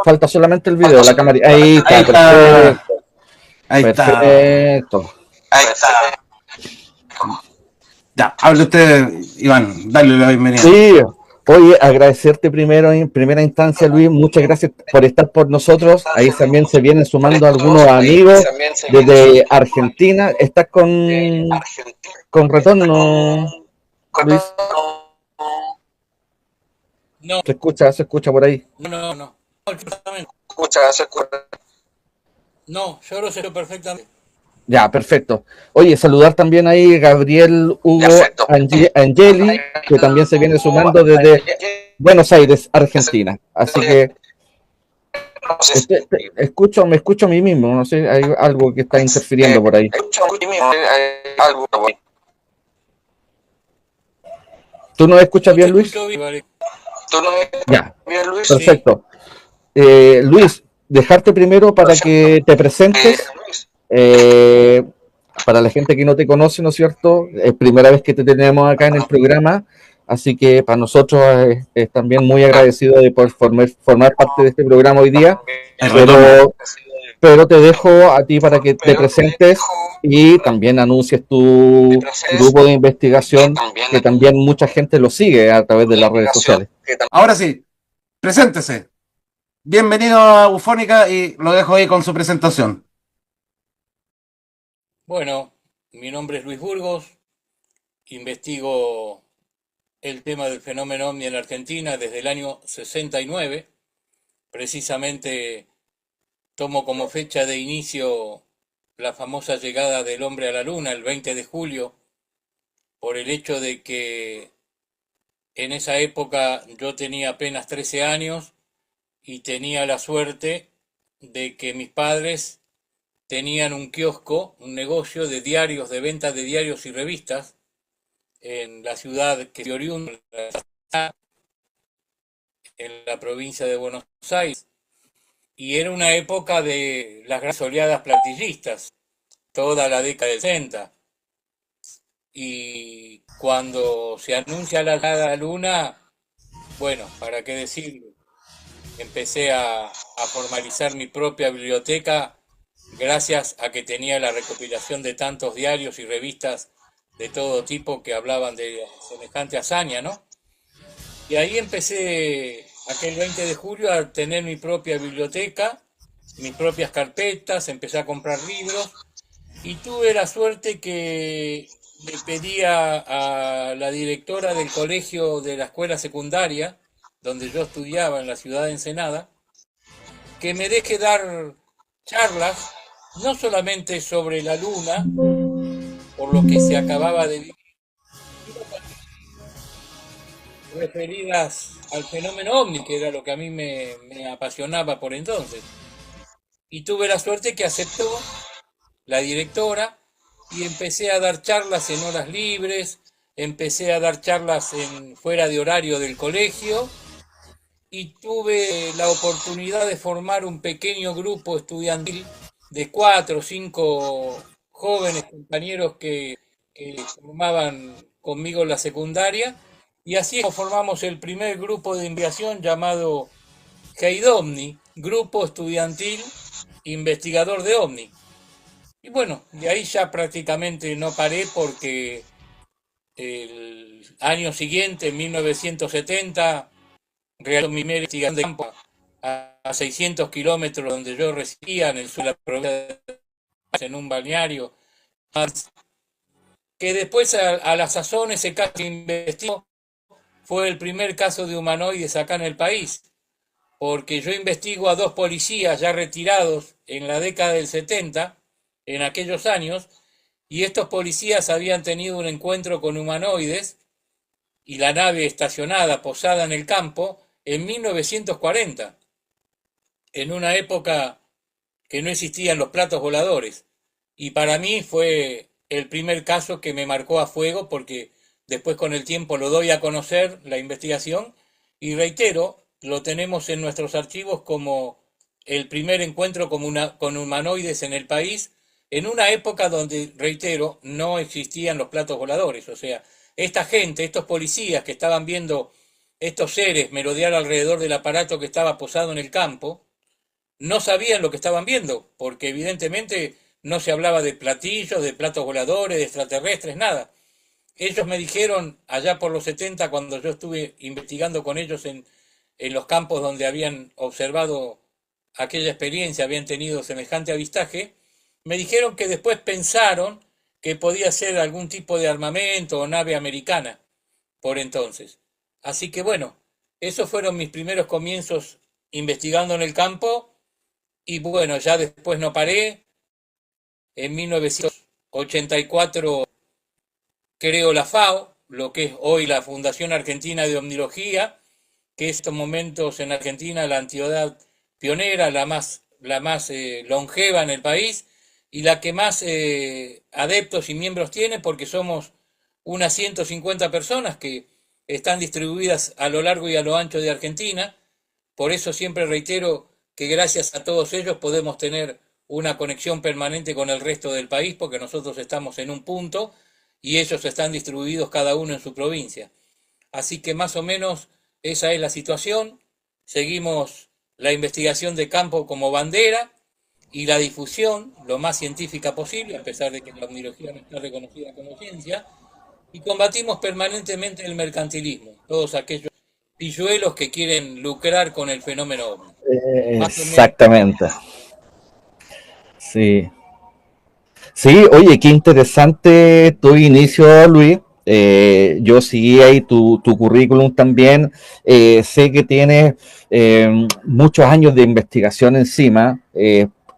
falta solamente el video, la cámara. Ahí Ahí está, está. perfecto. Ahí está. Perfecto. Ya, hable usted, Iván. Dale la bienvenida. Sí, oye, agradecerte primero en primera instancia, Luis. Muchas gracias por estar por nosotros. Ahí también se vienen sumando algunos amigos desde Argentina. ¿Estás con retorno, Luis? No, Se escucha por ahí. no, no. No, yo lo sé perfectamente. Ya, perfecto. Oye, saludar también ahí a Gabriel Hugo Angeli, que también se viene sumando desde Buenos Aires, Argentina. Así que me escucho a mí mismo, no sé, hay algo que está interfiriendo por ahí. ¿Tú nos escuchas Yo te bien, Luis? escucho bien, vale. Ya, Sí. perfecto. Luis, dejarte primero para que te presentes. Eh, para la gente que no te conoce, ¿no es cierto? Es primera vez que te tenemos acá en el programa, así que para nosotros es también muy agradecido de poder formar parte de este programa hoy día, El retorno. pero, pero te dejo a ti para que te presentes y también anuncies tu grupo de investigación, que también mucha gente lo sigue a través de las redes sociales. Ahora sí, preséntese. Bienvenido a Bufónica y lo dejo ahí con su presentación. Bueno, mi nombre es Luis Burgos, investigo el tema del fenómeno ovni en Argentina desde el año 69. Precisamente tomo como fecha de inicio la famosa llegada del hombre a la luna, el 20 de julio, por el hecho de que en esa época yo tenía apenas 13 años y tenía la suerte de que mis padres tenían un kiosco, un negocio de diarios, de venta de diarios y revistas en la ciudad que de oriundo, en la provincia de Buenos Aires. Y era una época de las grandes oleadas platillistas, toda la década del 60. Y cuando se anuncia la llegada a la luna, bueno, ¿para qué decirlo? Empecé a formalizar mi propia biblioteca gracias a que tenía la recopilación de tantos diarios y revistas de todo tipo que hablaban de semejante hazaña, ¿no? Y ahí empecé aquel 20 de julio a tener mi propia biblioteca, mis propias carpetas, empecé a comprar libros y tuve la suerte que le pedía a la directora del colegio de la escuela secundaria, donde yo estudiaba en la ciudad de Ensenada, que me deje dar charlas, no solamente sobre la luna, por lo que se acababa de vivir, referidas al fenómeno ovni, que era lo que a mí me apasionaba por entonces. Y tuve la suerte que aceptó la directora y empecé a dar charlas en horas libres, empecé a dar charlas en fuera de horario del colegio y tuve la oportunidad de formar un pequeño grupo estudiantil de 4 o 5 jóvenes compañeros que formaban conmigo la secundaria y así formamos el primer grupo de investigación llamado GEIDOVNI, Grupo Estudiantil Investigador de OVNI. Y bueno, de ahí ya prácticamente no paré porque el año siguiente, en 1970, realizó mi primera investigación de campo a 600 kilómetros donde yo residía, en el sur de la provincia de en un balneario, que después a la sazón ese caso que investigó fue el primer caso de humanoides acá en el país, porque yo investigo a 2 policías ya retirados en la década del 70, en aquellos años, y estos policías habían tenido un encuentro con humanoides y la nave estacionada, posada en el campo, en 1940, en una época que no existían los platos voladores. Y para mí fue el primer caso que me marcó a fuego porque después con el tiempo lo doy a conocer, la investigación, y reitero, lo tenemos en nuestros archivos como el primer encuentro con humanoides en el país, en una época donde, reitero, no existían los platos voladores. O sea, esta gente, estos policías que estaban viendo estos seres merodear alrededor del aparato que estaba posado en el campo, no sabían lo que estaban viendo, porque evidentemente no se hablaba de platillos, de platos voladores, de extraterrestres, nada. Ellos me dijeron allá por los 70, cuando yo estuve investigando con ellos en los campos donde habían observado aquella experiencia, habían tenido semejante avistaje, me dijeron que después pensaron que podía ser algún tipo de armamento o nave americana por entonces. Así que bueno, esos fueron mis primeros comienzos investigando en el campo y bueno, ya después no paré. En 1984 creo la FAO, lo que es hoy la Fundación Argentina de Omnilogía, que es en estos momentos en Argentina la entidad pionera, la más longeva en el país y la que más adeptos y miembros tiene, porque somos unas 150 personas que están distribuidas a lo largo y a lo ancho de Argentina. Por eso siempre reitero que gracias a todos ellos podemos tener una conexión permanente con el resto del país, porque nosotros estamos en un punto y ellos están distribuidos cada uno en su provincia. Así que más o menos esa es la situación. Seguimos la investigación de campo como bandera y la difusión lo más científica posible, a pesar de que la omnilogía no está reconocida como ciencia, y combatimos permanentemente el mercantilismo, todos aquellos pilluelos que quieren lucrar con el fenómeno ovni. Más o menos. Exactamente. Sí. Sí, oye, qué interesante tu inicio, Luis. Yo seguí ahí tu currículum también. Sé que tienes muchos años de investigación encima.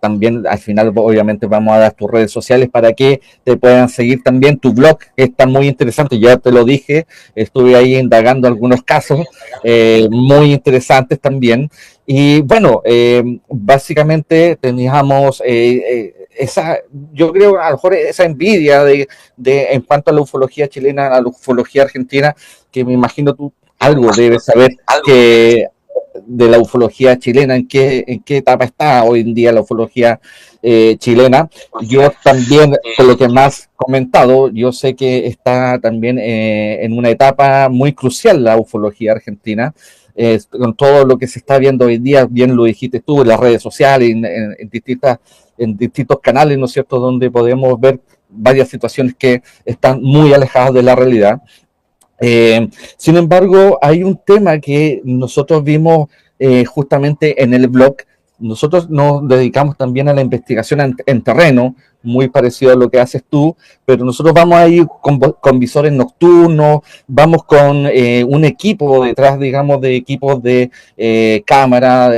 También al final obviamente vamos a dar tus redes sociales para que te puedan seguir también. Tu blog está muy interesante, ya te lo dije, estuve ahí indagando algunos casos muy interesantes también. Y bueno, básicamente teníamos esa, yo creo a lo mejor esa envidia de en cuanto a la ufología chilena, a la ufología argentina, que me imagino tú algo debes saber que de la ufología chilena, en qué etapa está hoy en día la ufología chilena. Yo también, por lo que más comentado, yo sé que está también en una etapa muy crucial la ufología argentina, con todo lo que se está viendo hoy en día, bien lo dijiste tú, en las redes sociales, en distintos canales, ¿no es cierto?, donde podemos ver varias situaciones que están muy alejadas de la realidad. Sin embargo, hay un tema que nosotros vimos justamente en el blog. Nosotros nos dedicamos también a la investigación en terreno, muy parecido a lo que haces tú, pero nosotros vamos a ir con visores nocturnos, vamos con un equipo detrás, digamos, de equipos de cámara,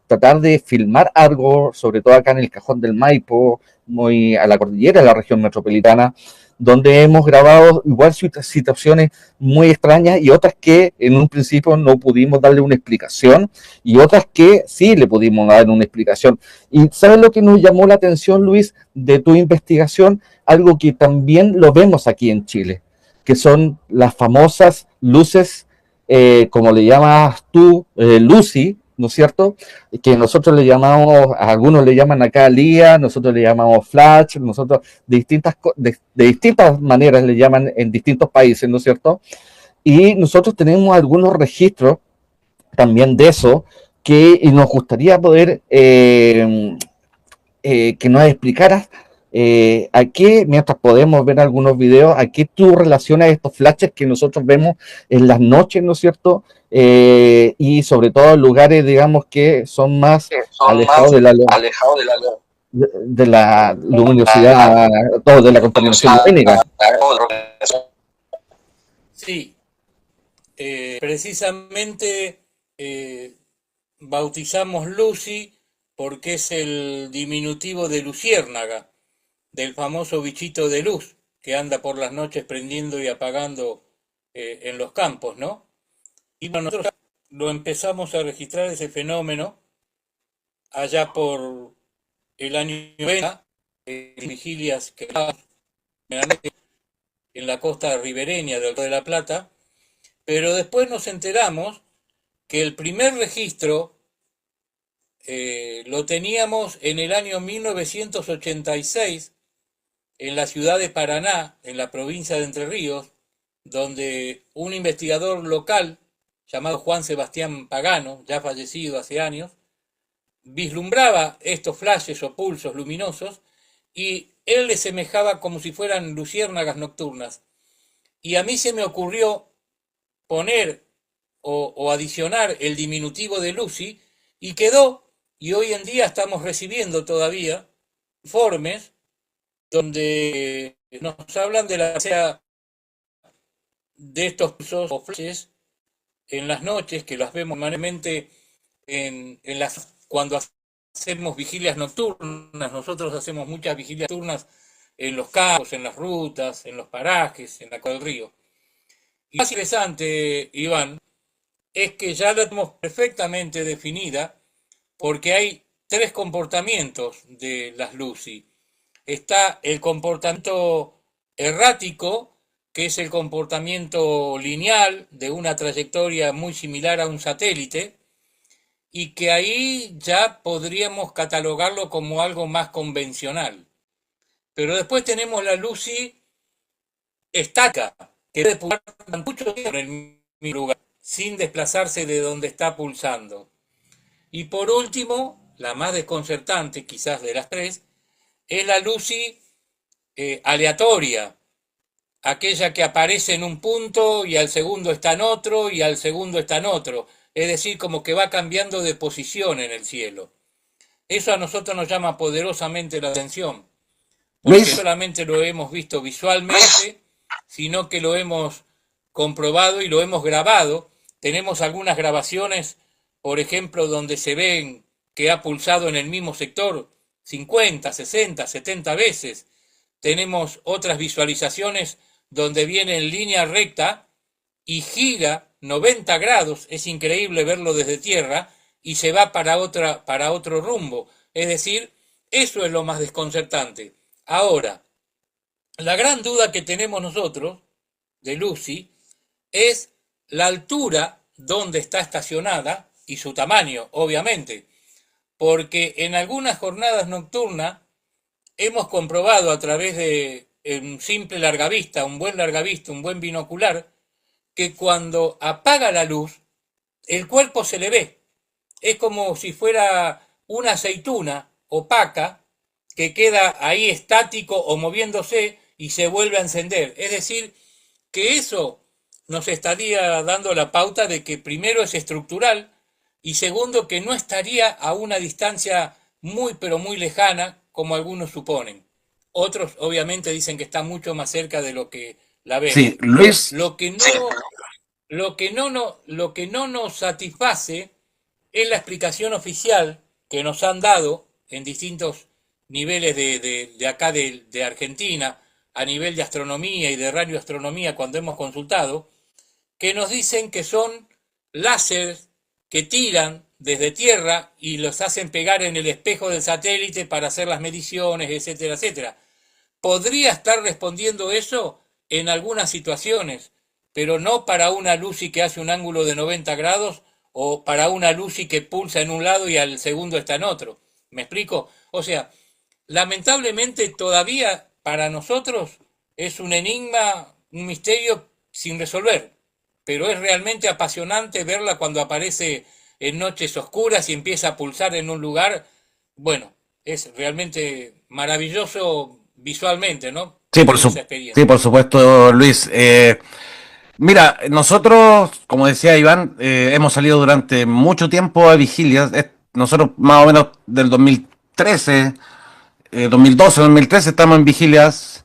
tratar de filmar algo, sobre todo acá en el Cajón del Maipo, muy a la cordillera de la región metropolitana, donde hemos grabado igual situaciones muy extrañas y otras que en un principio no pudimos darle una explicación y otras que sí le pudimos dar una explicación. Y ¿sabes lo que nos llamó la atención, Luis, de tu investigación? Algo que también lo vemos aquí en Chile, que son las famosas luces, como le llamas tú, Lucy, ¿no es cierto? Que nosotros le llamamos, a algunos le llaman acá LIA, nosotros le llamamos Flash, nosotros de distintas maneras le llaman en distintos países, ¿no es cierto? Y nosotros tenemos algunos registros también de eso que nos gustaría poder que nos explicaras a qué, mientras podemos ver algunos videos, a qué tú relacionas estos flashes que nosotros vemos en las noches, ¿no es cierto? Y sobre todo en lugares, digamos, que son más alejados de la luminosidad, todo de la contaminación lumínica. Sí, precisamente bautizamos Lucy porque es el diminutivo de luciérnaga, del famoso bichito de luz que anda por las noches prendiendo y apagando en los campos, ¿no? Y bueno, nosotros lo empezamos a registrar ese fenómeno allá por el año 90, vigilias que en la costa ribereña del Río de la Plata, pero después nos enteramos que el primer registro lo teníamos en el año 1986 en la ciudad de Paraná, en la provincia de Entre Ríos, donde un investigador local llamado Juan Sebastián Pagano, ya fallecido hace años, vislumbraba estos flashes o pulsos luminosos y él les semejaba como si fueran luciérnagas nocturnas. Y a mí se me ocurrió poner o adicionar el diminutivo de Lucy y quedó, y hoy en día estamos recibiendo todavía informes donde nos hablan de de estos pulsos o flashes en las noches, que las vemos permanentemente cuando hacemos vigilias nocturnas. Nosotros hacemos muchas vigilias nocturnas en los campos, en las rutas, en los parajes, en la costa del río. Y lo más interesante, Iván, es que ya la tenemos perfectamente definida porque hay 3 comportamientos de las Lucy. Está el comportamiento errático, que es el comportamiento lineal de una trayectoria muy similar a un satélite, y que ahí ya podríamos catalogarlo como algo más convencional. Pero después tenemos la Lucy estática, que puede pulsar mucho tiempo en el mismo lugar, sin desplazarse de donde está pulsando. Y por último, la más desconcertante quizás de las 3, es la Lucy aleatoria, aquella que aparece en un punto y al segundo está en otro y al segundo está en otro, es decir, como que va cambiando de posición en el cielo. Eso a nosotros nos llama poderosamente la atención, porque no solamente lo hemos visto visualmente, sino que lo hemos comprobado y lo hemos grabado. Tenemos algunas grabaciones, por ejemplo, donde se ven que ha pulsado en el mismo sector 50, 60, 70 veces. Tenemos otras visualizaciones donde viene en línea recta y gira 90 grados, es increíble verlo desde tierra, y se va para otro rumbo. Es decir, eso es lo más desconcertante. Ahora, la gran duda que tenemos nosotros de Lucy es la altura donde está estacionada y su tamaño, obviamente, porque en algunas jornadas nocturnas hemos comprobado a través de un simple largavista, un buen binocular, que cuando apaga la luz, el cuerpo se le ve. Es como si fuera una aceituna opaca que queda ahí estático o moviéndose y se vuelve a encender. Es decir, que eso nos estaría dando la pauta de que primero es estructural y segundo que no estaría a una distancia muy pero muy lejana como algunos suponen. Otros obviamente dicen que está mucho más cerca de lo que la vemos. Sí, Luis. Lo que no nos satisface es la explicación oficial que nos han dado en distintos niveles de acá de Argentina, a nivel de astronomía y de radioastronomía cuando hemos consultado, que nos dicen que son láseres que tiran desde tierra y los hacen pegar en el espejo del satélite para hacer las mediciones, etcétera, etcétera. Podría estar respondiendo eso en algunas situaciones, pero no para una Lucy que hace un ángulo de 90 grados o para una Lucy que pulsa en un lado y al segundo está en otro. ¿Me explico? O sea, lamentablemente todavía para nosotros es un enigma, un misterio sin resolver, pero es realmente apasionante verla cuando aparece en noches oscuras y empieza a pulsar en un lugar. Bueno, es realmente maravilloso visualmente, ¿no? Sí, por supuesto, Luis. Mira, nosotros, como decía Iván, hemos salido durante mucho tiempo a vigilias. Nosotros más o menos del 2013, 2012, 2013 estamos en vigilias.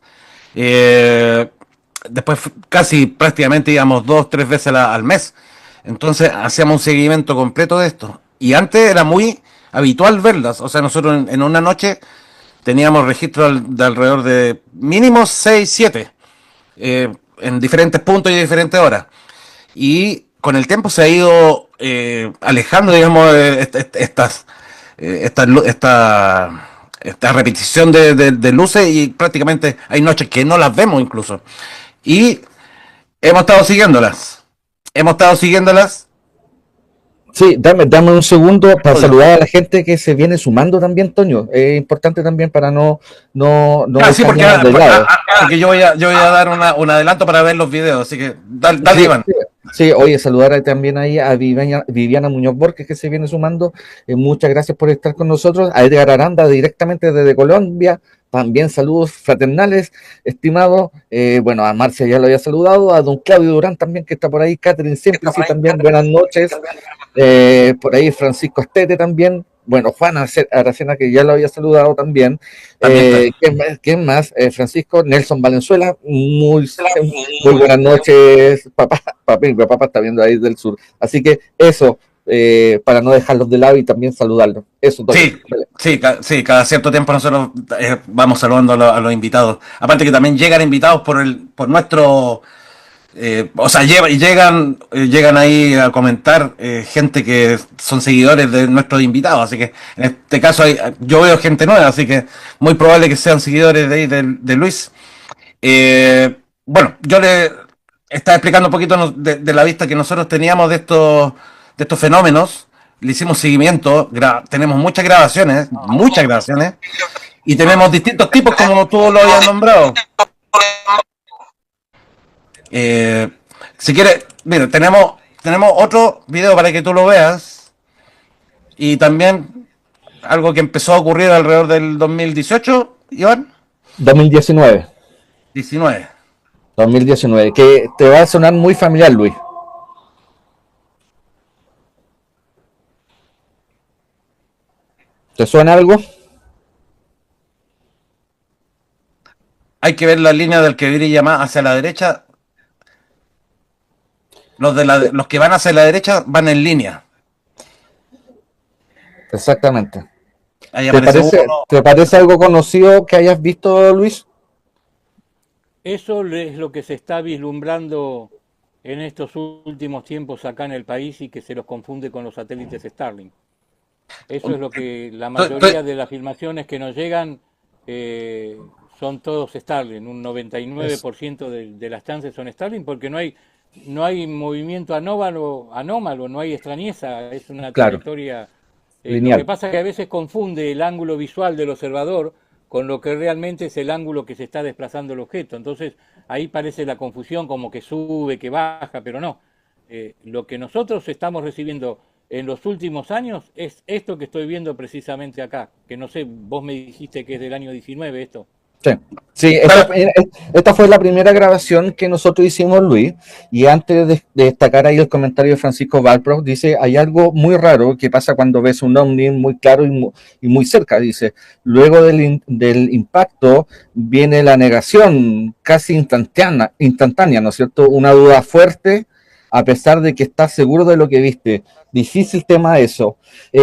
Después casi prácticamente íbamos 2, 3 veces al mes. Entonces hacíamos un seguimiento completo de esto. Y antes era muy habitual verlas. O sea, nosotros en una noche teníamos registro de alrededor de mínimo 6, 7 en diferentes puntos y diferentes horas. Y con el tiempo se ha ido alejando, digamos, esta repetición de luces, y prácticamente hay noches que no las vemos incluso. Y hemos estado siguiéndolas. Sí, dame un segundo para saludar a la gente que se viene sumando también, Toño. Es importante también para no sí, porque yo voy a dar un adelanto para ver los videos, así que dale, sí, Iván. Sí, oye, saludar también ahí a Viviana Muñoz Borges que se viene sumando. Muchas gracias por estar con nosotros. A Edgar Aranda directamente desde Colombia. También saludos fraternales, estimado. Bueno, a Marcia ya lo había saludado. A don Claudio Durán también que está por ahí. Catherine siempre sí también. Buenas noches. Por ahí Francisco Estete también. Bueno, Juan Aracena, que ya lo había saludado también. También está. ¿Quién más? Francisco Nelson Valenzuela. Muy buenas noches, papá. Mi papá está viendo ahí del sur. Así que eso, para no dejarlos de lado y también saludarlos. Eso, Toño. Sí, sí, cada cierto tiempo nosotros vamos saludando a los invitados. Aparte que también llegan invitados por nuestro, o sea, llegan ahí a comentar gente que son seguidores de nuestros invitados. Así que en este caso yo veo gente nueva, así que muy probable que sean seguidores de ahí de Luis. Bueno, yo le estaba explicando un poquito de la vista que nosotros teníamos de estos fenómenos. Le hicimos seguimiento, tenemos muchas grabaciones, y tenemos distintos tipos como tú lo habías nombrado. Eh, si quieres, mira, tenemos otro video para que tú lo veas, y también algo que empezó a ocurrir alrededor del 2018, Iván, 2019. 19. 2019. Que te va a sonar muy familiar, Luis. ¿Te suena algo? Hay que ver la línea del que brilla más hacia la derecha. Los que van hacia la derecha van en línea. Exactamente. Ahí aparece uno. ¿Te parece algo conocido que hayas visto, Luis? Eso es lo que se está vislumbrando en estos últimos tiempos acá en el país y que se los confunde con los satélites Starlink. Eso es lo que la mayoría de las filmaciones que nos llegan son todos Starlink. Un 99% de las chances son Starlink porque no hay movimiento anómalo, no hay extrañeza, es una Claro, trayectoria. Lo que lineal. pasa es que a veces confunde el ángulo visual del observador con lo que realmente es el ángulo que se está desplazando el objeto. Entonces ahí parece la confusión como que sube, que baja, pero no. Lo que nosotros estamos recibiendo en los últimos años es esto que estoy viendo precisamente acá, que no sé, vos me dijiste que es del año 19 esto. Sí, sí, esta fue la primera grabación que nosotros hicimos, Luis, y antes de destacar ahí el comentario de Francisco Valpro, dice, hay algo muy raro que pasa cuando ves un ovni muy claro y muy cerca, dice, luego del impacto viene la negación casi instantánea, ¿no es cierto? Una duda fuerte a pesar de que estás seguro de lo que viste. Difícil tema eso.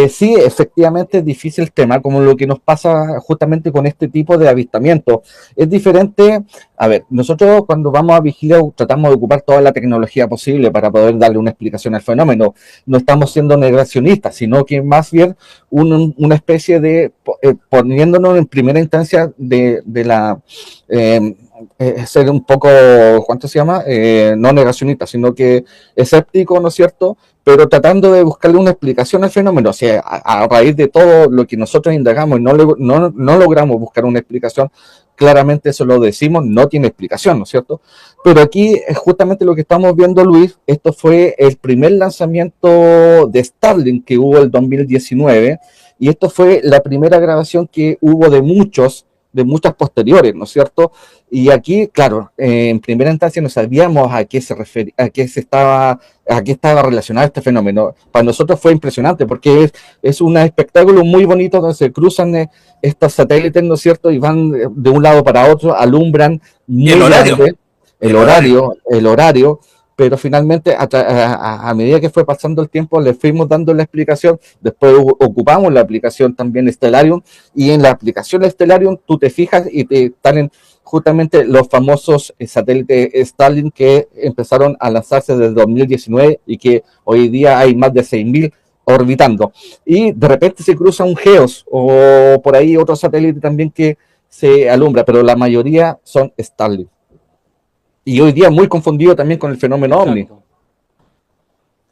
Sí, efectivamente es difícil tema, como lo que nos pasa justamente con este tipo de avistamiento. Es diferente, a ver, nosotros cuando vamos a vigilar tratamos de ocupar toda la tecnología posible para poder darle una explicación al fenómeno. No estamos siendo negacionistas, sino que más bien una especie de, poniéndonos en primera instancia de la... ser un poco, ¿cuánto se llama? No negacionista, sino que escéptico, ¿no es cierto? Pero tratando de buscarle una explicación al fenómeno. O sea, a raíz de todo lo que nosotros indagamos y no logramos buscar una explicación, claramente eso lo decimos, no tiene explicación, ¿no es cierto? Pero aquí es justamente lo que estamos viendo, Luis. Esto fue el primer lanzamiento de Starlink que hubo el 2019 y esto fue la primera grabación que hubo de muchas posteriores, ¿no es cierto? Y aquí, claro, en primera instancia no sabíamos a qué se refería, a qué estaba relacionado este fenómeno. Para nosotros fue impresionante porque es un espectáculo muy bonito donde se cruzan estos satélites, ¿no es cierto? Y van de un lado para otro, alumbran Y muy el horario. grande el horario, pero finalmente a medida que fue pasando el tiempo le fuimos dando la explicación, después ocupamos la aplicación también Stellarium y en la aplicación Stellarium tú te fijas y te salen justamente los famosos satélites Starlink que empezaron a lanzarse desde 2019 y que hoy día hay más de 6.000 orbitando. Y de repente se cruza un Geos o por ahí otro satélite también que se alumbra, pero la mayoría son Starlink. Y hoy día muy confundido también con el fenómeno OVNI. Exacto.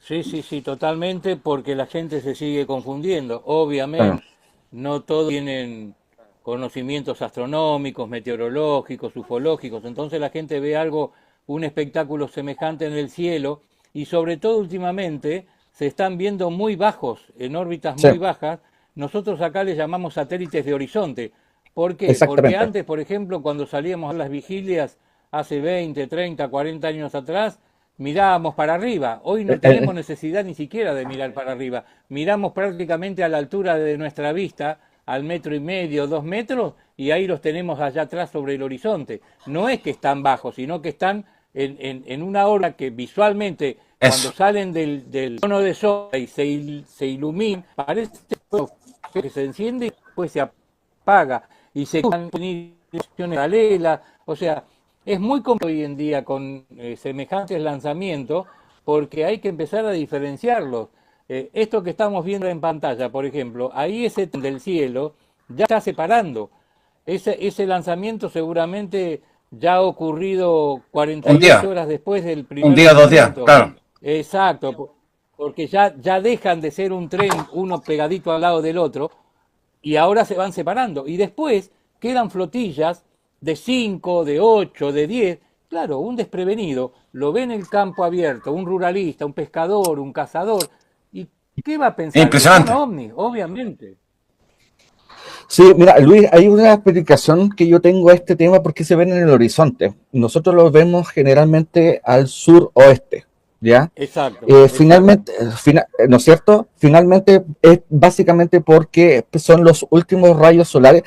Sí, sí, sí, totalmente, porque la gente se sigue confundiendo. Ah, Obviamente, no todos tienen conocimientos astronómicos, meteorológicos, ufológicos. Entonces la gente ve algo, un espectáculo semejante en el cielo y sobre todo últimamente se están viendo muy bajos, en órbitas Sí, muy bajas. Nosotros acá les llamamos satélites de horizonte. ¿Por qué? Porque exactamente. antes, por ejemplo, cuando salíamos a las vigilias hace 20, 30, 40 años atrás, mirábamos para arriba. Hoy Eh, no eh, tenemos necesidad ni siquiera de mirar para arriba. Miramos prácticamente a la altura de nuestra vista, al 1,5 metros, 2 metros, y ahí los tenemos allá atrás sobre el horizonte. No es que están bajos, sino que están en una hora que visualmente, cuando Eso. salen del cono de sol y se iluminan, parece que se enciende y después se apaga y se ponen paralelas. O sea, es muy complicado hoy en día con semejantes lanzamientos porque hay que empezar a diferenciarlos. Esto que estamos viendo en pantalla, por ejemplo, ahí ese del cielo ya está separando. Ese lanzamiento seguramente ya ha ocurrido Un 48 día, horas después del un primer día, 2 días, lanzamiento. claro. Exacto, porque ya dejan de ser un tren uno pegadito al lado del otro y ahora se van separando. Y después quedan flotillas de 5, de 8, de 10. Claro, un desprevenido lo ve en el campo abierto, un ruralista, un pescador, un cazador. ¿Y qué va a Es pensar? Que son impresionante. ovnis, obviamente. Sí, mira, Luis, hay una explicación que yo tengo a este tema porque se ven en el horizonte. Nosotros los vemos generalmente al sur-oeste, ¿ya? Exacto, exacto. Finalmente, ¿no es cierto? Finalmente es básicamente porque son los últimos rayos solares,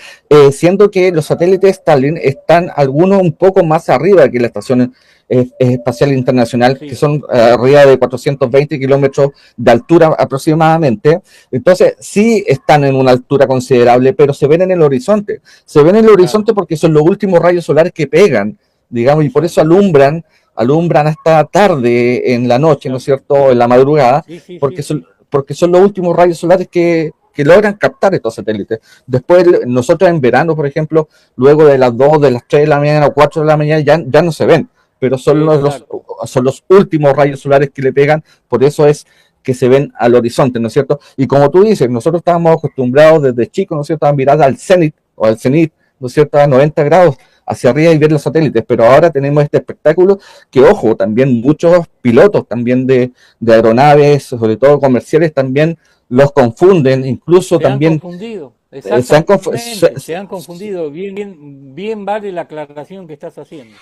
siendo que los satélites Starlink están algunos un poco más arriba que la estación espacial internacional, que Sí, son arriba de 420 kilómetros de altura aproximadamente. Entonces, sí están en una altura considerable, pero se ven en el horizonte. Se ven en el claro, horizonte porque son los últimos rayos solares que pegan, digamos, y por eso exacto, alumbran hasta tarde en la noche, ¿no es exacto. cierto?, en la madrugada, Sí, sí, porque sí. son los últimos rayos solares que logran captar estos satélites. Después, nosotros en verano, por ejemplo, luego de las 2, de las 3 de la mañana o 4 de la mañana, ya no se ven, pero Exacto. son los últimos rayos solares que le pegan, por eso es que se ven al horizonte, ¿no es cierto? Y como tú dices, nosotros estábamos acostumbrados desde chicos, ¿no es cierto?, a mirar al cenit o al cenit, ¿no es cierto?, a 90 grados hacia arriba y ver los satélites, pero ahora tenemos este espectáculo que, ojo, también muchos pilotos también de aeronaves, sobre todo comerciales, también los confunden, incluso Se han también confundido, se han exactamente, se han confundido. Bien, bien, bien vale la aclaración que estás haciendo.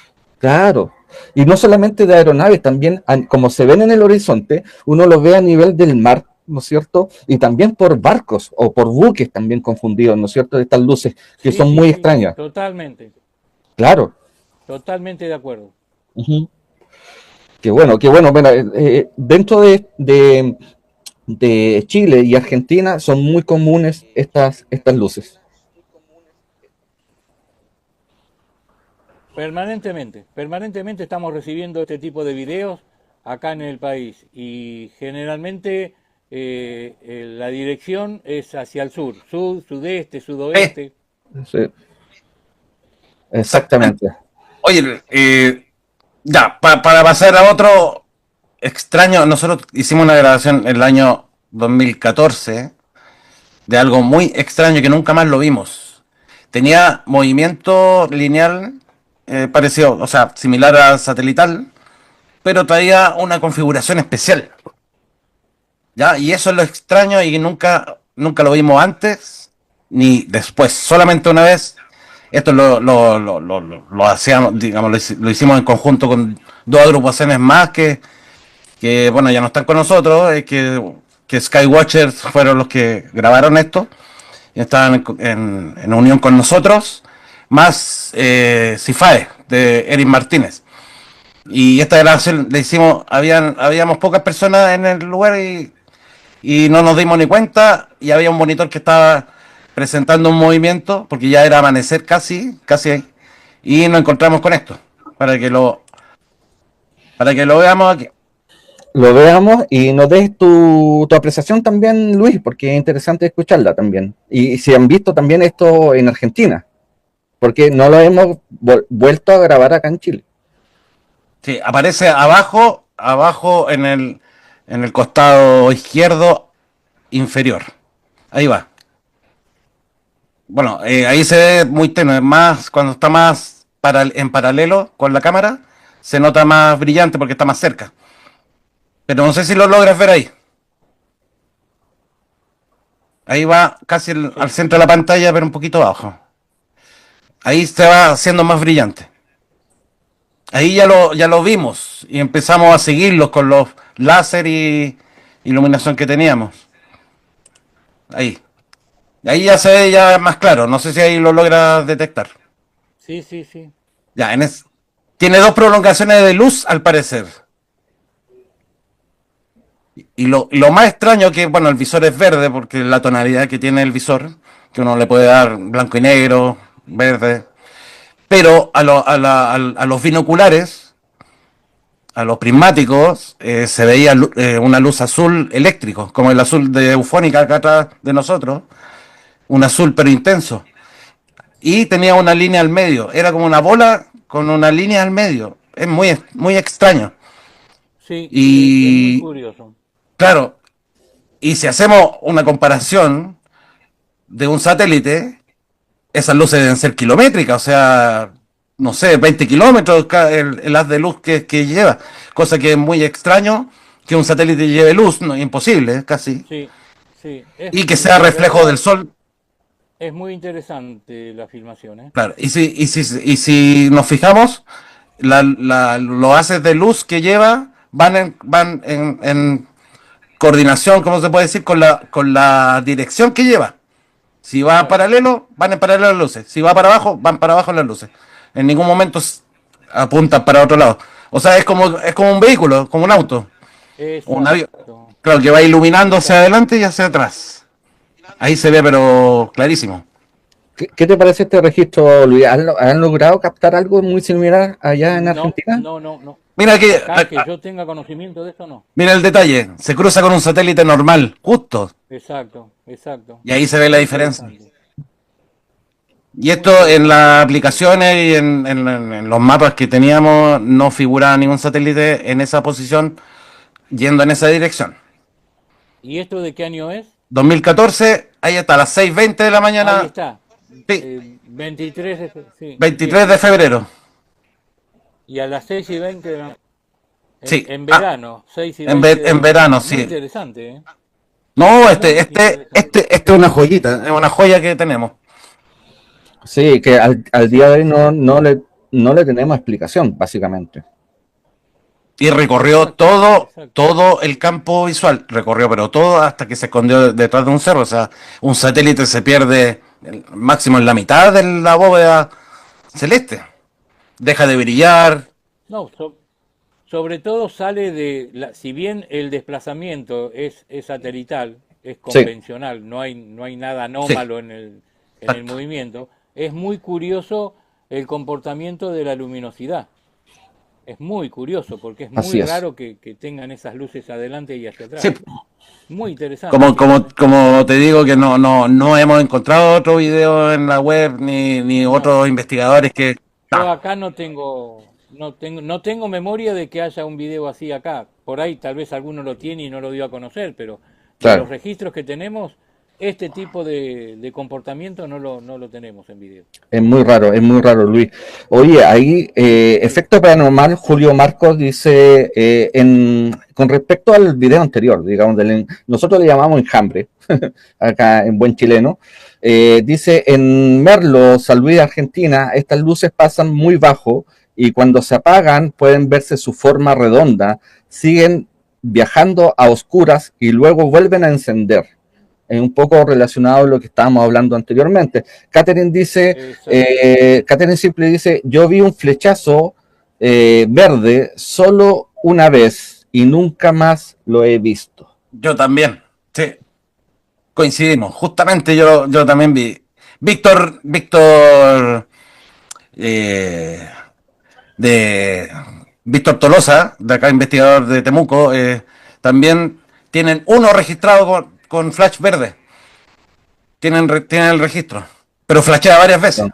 claro, y no solamente de aeronaves, también como se ven en el horizonte, uno los ve a nivel del mar, ¿no es cierto? Y también por barcos o por buques también confundidos, ¿no es cierto? Estas luces que Sí, son sí, muy sí, extrañas, totalmente, claro. totalmente de acuerdo. Ujú. Qué bueno, qué bueno. Bueno, dentro de Chile y Argentina son muy comunes estas luces. Permanentemente, permanentemente estamos recibiendo este tipo de videos acá en el país y generalmente la dirección es hacia el sur, sur, sudeste, Sí, sudoeste. Sí, exactamente. exactamente. Oye, ya, para pasar a otro extraño, nosotros hicimos una grabación en el año 2014 de algo muy extraño que nunca más lo vimos. Tenía movimiento lineal parecido, o sea, similar a satelital, pero traía una configuración especial. ¿Ya? Y eso es lo extraño y que nunca lo vimos antes ni después, solamente una vez. Esto lo hacíamos, digamos, lo hicimos en conjunto con dos agrupaciones más que bueno, ya no están con nosotros, que Skywatchers fueron los que grabaron esto, y estaban en unión con nosotros, más Cifae, de Eric Martínez. Y esta grabación la hicimos, habíamos pocas personas en el lugar y no nos dimos ni cuenta y había un monitor que estaba presentando un movimiento porque ya era amanecer casi ahí, y nos encontramos con esto para que lo veamos aquí. Lo veamos y nos des tu apreciación también, Luis, porque es interesante escucharla también. Y si han visto también esto en Argentina, porque no lo hemos vuelto a grabar acá en Chile. Sí, aparece abajo en el costado izquierdo inferior. Ahí va. Bueno, ahí se ve muy tenue, más cuando está más en paralelo con la cámara, se nota más brillante porque está más cerca. Pero no sé si lo logras ver ahí. Ahí va casi al centro de la pantalla, pero un poquito abajo. Ahí se va haciendo más brillante. Ahí ya lo vimos y empezamos a seguirlos con los láser y iluminación que teníamos. Ahí. Ahí ya se ve ya más claro. No sé si ahí lo logras detectar. Sí, sí, sí. Ya, tiene dos prolongaciones de luz al parecer. Y lo más extraño que, bueno, el visor es verde porque la tonalidad que tiene el visor, que uno le puede dar blanco y negro, verde. Pero a los binoculares, a los prismáticos, se veía una luz azul eléctrico, como el azul de Eufónica acá atrás de nosotros, un azul pero intenso. Y tenía una línea al medio, era como una bola con una línea al medio. Es muy extraño. Sí, es muy Y curioso. claro, y si hacemos una comparación de un satélite, esas luces deben ser kilométricas, o sea, no sé, 20 kilómetros el haz de luz que lleva, cosa que es muy extraño que un satélite lleve luz, no, imposible, casi, Sí, sí. y que sea La reflejo del verdad sol, es muy interesante la filmación, ¿eh? claro, y si nos fijamos, los haces de luz que lleva van en coordinación, ¿cómo se puede decir? Con la dirección que lleva. Si va en Claro. paralelo, van en paralelo las luces. Si va para abajo, van para abajo las luces. En ningún momento apuntan para otro lado. O sea, es como un vehículo, como un auto. Un avión. Exacto, Claro, que va iluminando hacia exacto. adelante y hacia atrás. Ahí se ve, pero clarísimo. ¿Qué te parece este registro, Luis? ¿Han logrado captar algo muy similar allá en No, Argentina? no, no, no. Mira que, Acá que yo tenga conocimiento de eso, no. mira el detalle. Se cruza con un satélite normal, justo. Exacto, exacto. Y ahí se ve la Muy diferencia. interesante, Y muy esto en interesante. las aplicaciones y en los mapas que teníamos no figuraba ningún satélite en esa posición yendo en esa dirección. ¿Y esto de qué año es? 2014, ahí está, a las 6:20 de la Ahí mañana, está. sí, 23 sí, 23 bien. de febrero. Y a las 6:20 Sí, en verano, 6 y en, 20 en de verano, verano. Muy sí. interesante, ¿eh? No, Muy interesante. este es una joyita, es una joya que tenemos. Sí, que al día de hoy no le tenemos explicación, básicamente. Y recorrió Exacto, exacto. todo el campo visual, recorrió pero todo hasta que se escondió detrás de un cerro. O sea, un satélite se pierde máximo en la mitad de la bóveda celeste. Deja de brillar. No, sobre todo sale si bien el desplazamiento es satelital, es Sí, convencional, no hay nada Sí, anómalo en el exacto. movimiento, es muy curioso el comportamiento de la luminosidad. Es muy curioso porque es muy así es. raro que tengan esas luces adelante y hacia Sí, atrás. Muy interesante, chicos, ¿eh? como te digo que no hemos encontrado otro video en la web ni No, otros investigadores que... yo No, acá no tengo memoria de que haya un video así acá. Por ahí tal vez alguno lo tiene y no lo dio a conocer, pero de los Claro. registros que tenemos, este tipo de comportamiento no lo tenemos en video. Es muy raro, Luis. Oye, ahí, efecto paranormal, Julio Marcos dice, con respecto al video anterior, digamos, nosotros le llamamos enjambre, acá en buen chileno, dice, en Merlo, San Luis, Argentina, estas luces pasan muy bajo y cuando se apagan pueden verse su forma redonda, siguen viajando a oscuras y luego vuelven a encender, un poco relacionado a lo que estábamos hablando anteriormente. Catherine dice, Exacto. Catherine Simple dice, yo vi un flechazo verde solo una vez y nunca más lo he visto. yo también. Sí, coincidimos. Justamente yo también vi. Víctor, eh, de Víctor Tolosa, de acá investigador de Temuco, también tienen uno registrado con flash verde. Tienen el registro. Pero flashea varias veces.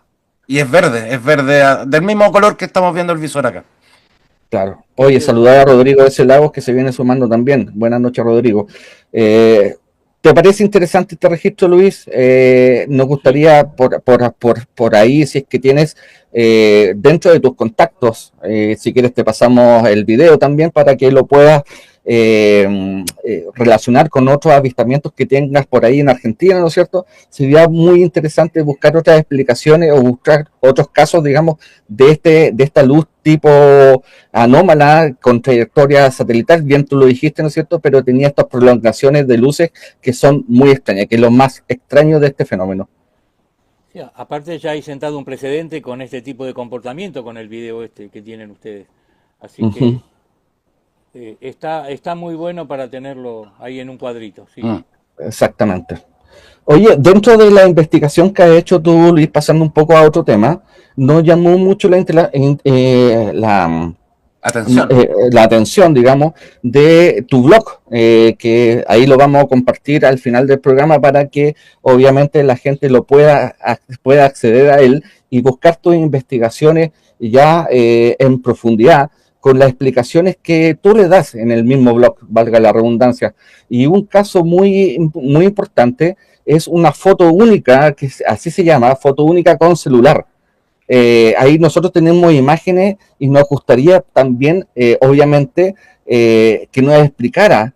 Y es verde del mismo color que estamos viendo el visor acá. Claro. Qué Oye, saludar a interesante. Rodrigo de ese Lagos que se viene sumando también. Buenas noches, Rodrigo. Eh, ¿Te parece interesante este registro, Luis? Nos Sí, gustaría por ahí, si es que tienes dentro de tus contactos, si quieres te pasamos el video también para que lo puedas relacionar con otros avistamientos que tengas por ahí en Argentina, ¿no es cierto? Sería muy interesante buscar otras explicaciones o buscar otros casos, digamos, de esta luz tipo anómala con trayectoria satelital. Bien, tú lo dijiste, ¿no es cierto? Pero tenía estas prolongaciones de luces que son muy extrañas, que es lo más extraño de este fenómeno. Sí, aparte ya hay sentado un precedente con este tipo de comportamiento con el video este que tienen ustedes. Así Ujú. que está muy bueno para tenerlo ahí en un cuadrito, sí. Mm. Exactamente. Oye, dentro de la investigación que has hecho tú, Luis, pasando un poco a otro tema, nos llamó mucho Atención. la atención, digamos, de tu blog, que ahí lo vamos a compartir al final del programa para que obviamente la gente pueda acceder a él y buscar tus investigaciones ya en profundidad con las explicaciones que tú le das en el mismo blog, valga la redundancia. Y un caso muy importante es una foto única, que así se llama, foto única con celular. Ahí nosotros tenemos imágenes y nos gustaría también, obviamente, que nos explicara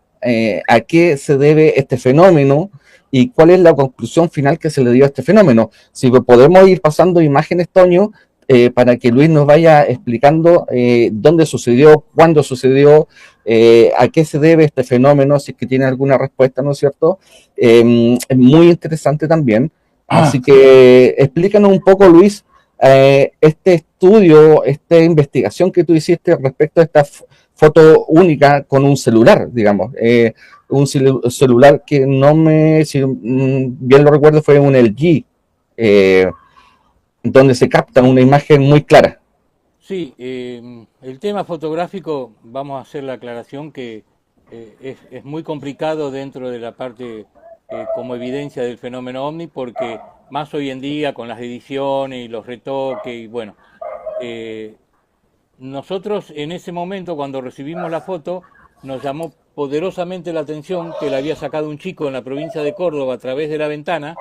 a qué se debe este fenómeno y cuál es la conclusión final que se le dio a este fenómeno. Si podemos ir pasando imágenes, Toño, para que Luis nos vaya explicando dónde sucedió, cuándo sucedió, a qué se debe este fenómeno, si es que tiene alguna respuesta, ¿no es cierto? Es muy interesante también. Ah, Así que explícanos un poco, Luis, este estudio, esta investigación que tú hiciste respecto a esta foto única con un celular, digamos, un celular que no me, si bien lo recuerdo, fue un LG, eh, donde se capta una imagen muy clara. Sí, el tema fotográfico, vamos a hacer la aclaración que es muy complicado dentro de la parte como evidencia del fenómeno OVNI, porque más hoy en día con las ediciones y los retoques, y bueno, eh, nosotros en ese momento cuando recibimos la foto nos llamó poderosamente la atención que la había sacado un chico en la provincia de Córdoba a través de la ventana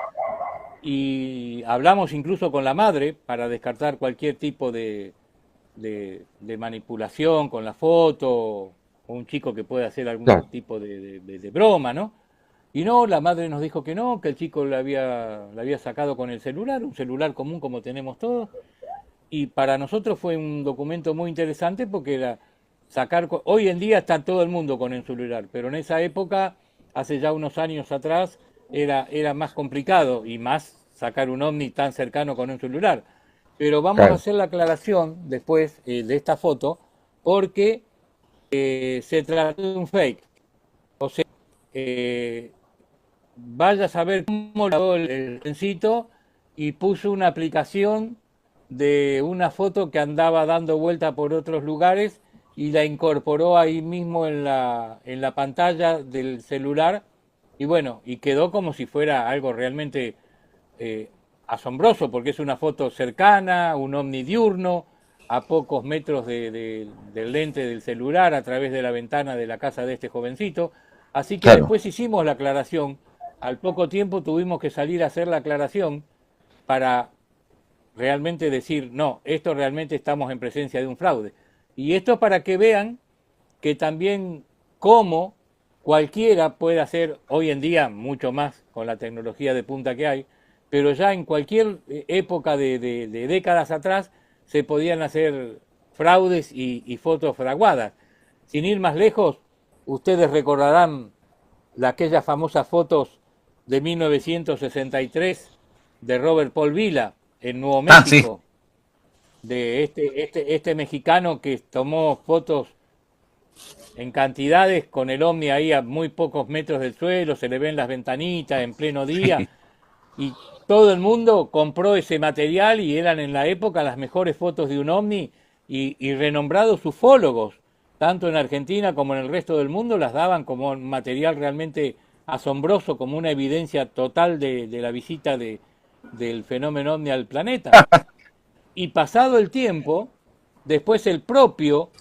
y hablamos incluso con la madre para descartar cualquier tipo de manipulación con la foto o un chico que puede hacer algún Claro, tipo de broma, ¿no? Y no, la madre nos dijo que no, que el chico la había sacado con el celular, un celular común como tenemos todos, y para nosotros fue un documento muy interesante porque era hoy en día está todo el mundo con el celular, pero en esa época, hace ya unos años atrás, era más complicado y más sacar un ovni tan cercano con un celular. Pero vamos a claro, hacer la aclaración después de esta foto porque se trató de un fake. O sea, eh, vaya a saber cómo lo el trencito y puso una aplicación de una foto que andaba dando vuelta por otros lugares y la incorporó ahí mismo en la pantalla del celular y bueno, y quedó como si fuera algo realmente eh, asombroso porque es una foto cercana, un ovni diurno, a pocos metros del lente del celular a través de la ventana de la casa de este jovencito. Así que claro, después hicimos la aclaración. Al poco tiempo tuvimos que salir a hacer la aclaración para realmente decir, no, esto realmente estamos en presencia de un fraude. Y esto para que vean que también como cualquiera puede hacer hoy en día mucho más con la tecnología de punta que hay, pero ya en cualquier época de décadas atrás se podían hacer fraudes y fotos fraguadas. Sin ir más lejos, ustedes recordarán aquellas famosas fotos de 1963 de Robert Paul Vila en Nuevo ah, sí. México, de este mexicano que tomó fotos en cantidades con el ovni ahí a muy pocos metros del suelo, se le ven las ventanitas en pleno día, y todo el mundo compró ese material y eran en la época las mejores fotos de un ovni y renombrados ufólogos, tanto en Argentina como en el resto del mundo, las daban como material realmente asombroso, como una evidencia total de la visita del fenómeno ovni al planeta. Y pasado el tiempo, después el propio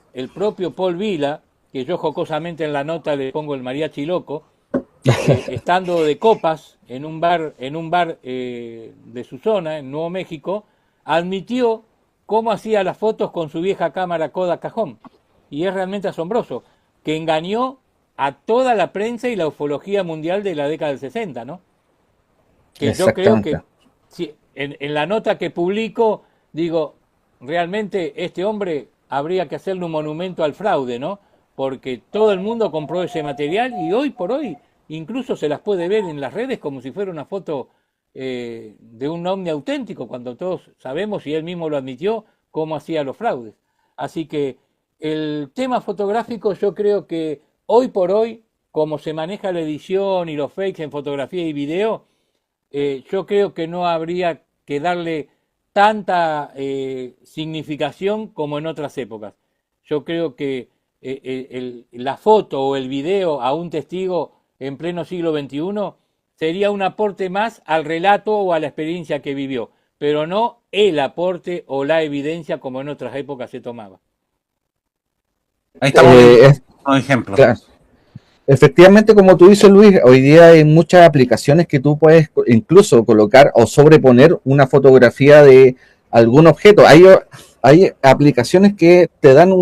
Paul Vila, que yo jocosamente en la nota le pongo el mariachi loco, estando de copas en un bar de su zona, en Nuevo México, admitió cómo hacía las fotos con su vieja cámara Kodak cajón. Y es realmente asombroso, que engañó a toda la prensa y la ufología mundial de la década del 60, ¿no? Que yo creo que Exactamente. si, en la nota que publico, digo, realmente este hombre habría que hacerle un monumento al fraude, ¿no? Porque todo el mundo compró ese material y hoy por hoy incluso se las puede ver en las redes como si fuera una foto de un ovni auténtico, cuando todos sabemos, y él mismo lo admitió, cómo hacía los fraudes. Así que el tema fotográfico yo creo que hoy por hoy, como se maneja la edición y los fakes en fotografía y video, yo creo que no habría que darle tanta significación como en otras épocas. Yo creo que la foto o el video a un testigo en pleno siglo XXI sería un aporte más al relato o a la experiencia que vivió, pero no el aporte o la evidencia como en otras épocas se tomaba. Ahí estamos viendo Es, un ejemplo. claro. Efectivamente, como tú dices, Luis, hoy día hay muchas aplicaciones que tú puedes incluso colocar o sobreponer una fotografía de algún objeto. Hay aplicaciones que te dan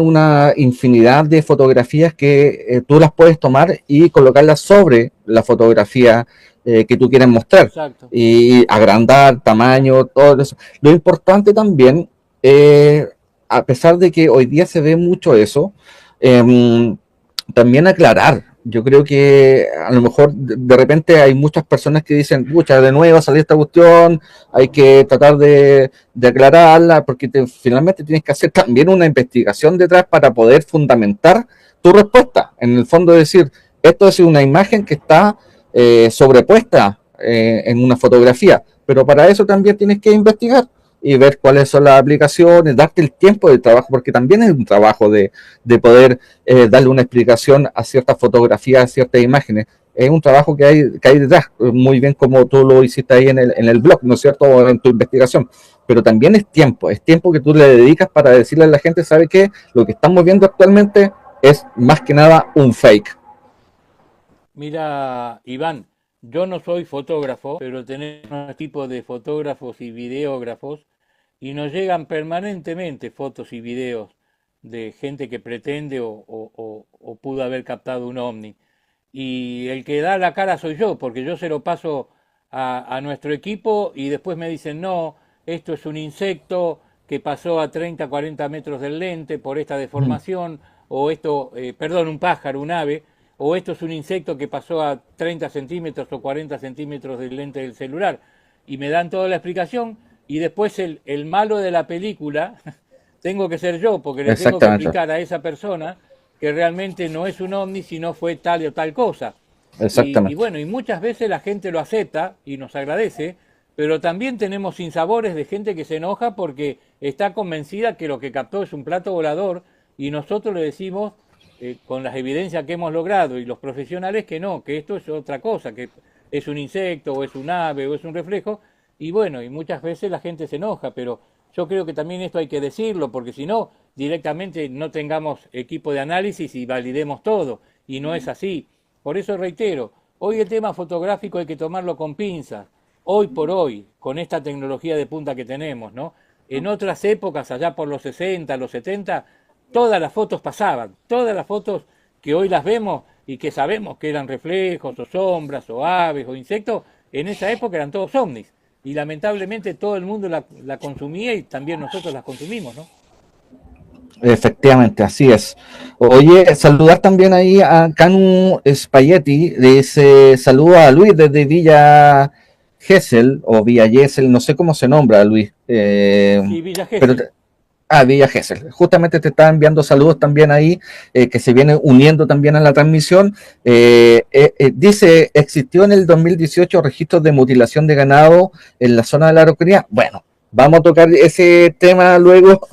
una infinidad de fotografías que tú las puedes tomar y colocarlas sobre la fotografía que tú quieres mostrar Exacto. y agrandar tamaño, todo eso. Lo importante también, a pesar de que hoy día se ve mucho eso, también aclarar. Yo creo que a lo mejor de repente hay muchas personas que dicen, pucha, de nuevo salió esta cuestión, hay que tratar de aclararla, porque finalmente tienes que hacer también una investigación detrás para poder fundamentar tu respuesta. En el fondo decir, esto es una imagen que está sobrepuesta en una fotografía, pero para eso también tienes que investigar y ver cuáles son las aplicaciones, darte el tiempo de trabajo, porque también es un trabajo de poder darle una explicación a ciertas fotografías, a ciertas imágenes. Es un trabajo que hay detrás, muy bien como tú lo hiciste ahí en el blog, ¿no es cierto? O en tu investigación. Pero también es tiempo que tú le dedicas para decirle a la gente, ¿sabe qué? Lo que estamos viendo actualmente es más que nada un fake. Mira, Iván, yo no soy fotógrafo, pero tenemos tipo de fotógrafos y videógrafos y nos llegan permanentemente fotos y videos de gente que pretende o pudo haber captado un ovni. Y el que da la cara soy yo, porque yo se lo paso a nuestro equipo y después me dicen, no, esto es un insecto que pasó a 30, 40 metros del lente por esta deformación, o esto, perdón, un pájaro, un ave, o esto es un insecto que pasó a 30 centímetros o 40 centímetros del lente del celular. Y me dan toda la explicación y después el malo de la película tengo que ser yo, porque le tengo que Exactamente, explicar a esa persona que realmente no es un ovni, sino fue tal o tal cosa. Y exactamente. bueno, y muchas veces la gente lo acepta y nos agradece, pero también tenemos sinsabores de gente que se enoja porque está convencida que lo que captó es un plato volador y nosotros le decimos, con las evidencias que hemos logrado y los profesionales, que no, que esto es otra cosa, que es un insecto o es un ave o es un reflejo. Y bueno, y muchas veces la gente se enoja, pero yo creo que también esto hay que decirlo, porque si no, directamente no tengamos equipo de análisis y validemos todo, y no es así. Por eso reitero, hoy el tema fotográfico hay que tomarlo con pinzas, hoy por hoy, con esta tecnología de punta que tenemos, ¿no? En otras épocas, allá por los 60, los 70, todas las fotos pasaban, todas las fotos que hoy las vemos y que sabemos que eran reflejos o sombras o aves o insectos, en esa época eran todos ovnis. Y lamentablemente todo el mundo la consumía y también nosotros las consumimos, ¿no? Efectivamente, así es. Oye, saludar también ahí a Canu Spaghetti, dice saludo a Luis desde Villa Gesell o Villa Gesell, no sé cómo se nombra Luis, Sí, Villa pero Gesell. Villa Gesell. Justamente te está enviando saludos también ahí, que se viene uniendo también a la transmisión. Dice, existió en el 2018 registros de mutilación de ganado en la zona de la Araucanía. Bueno, vamos a tocar ese tema luego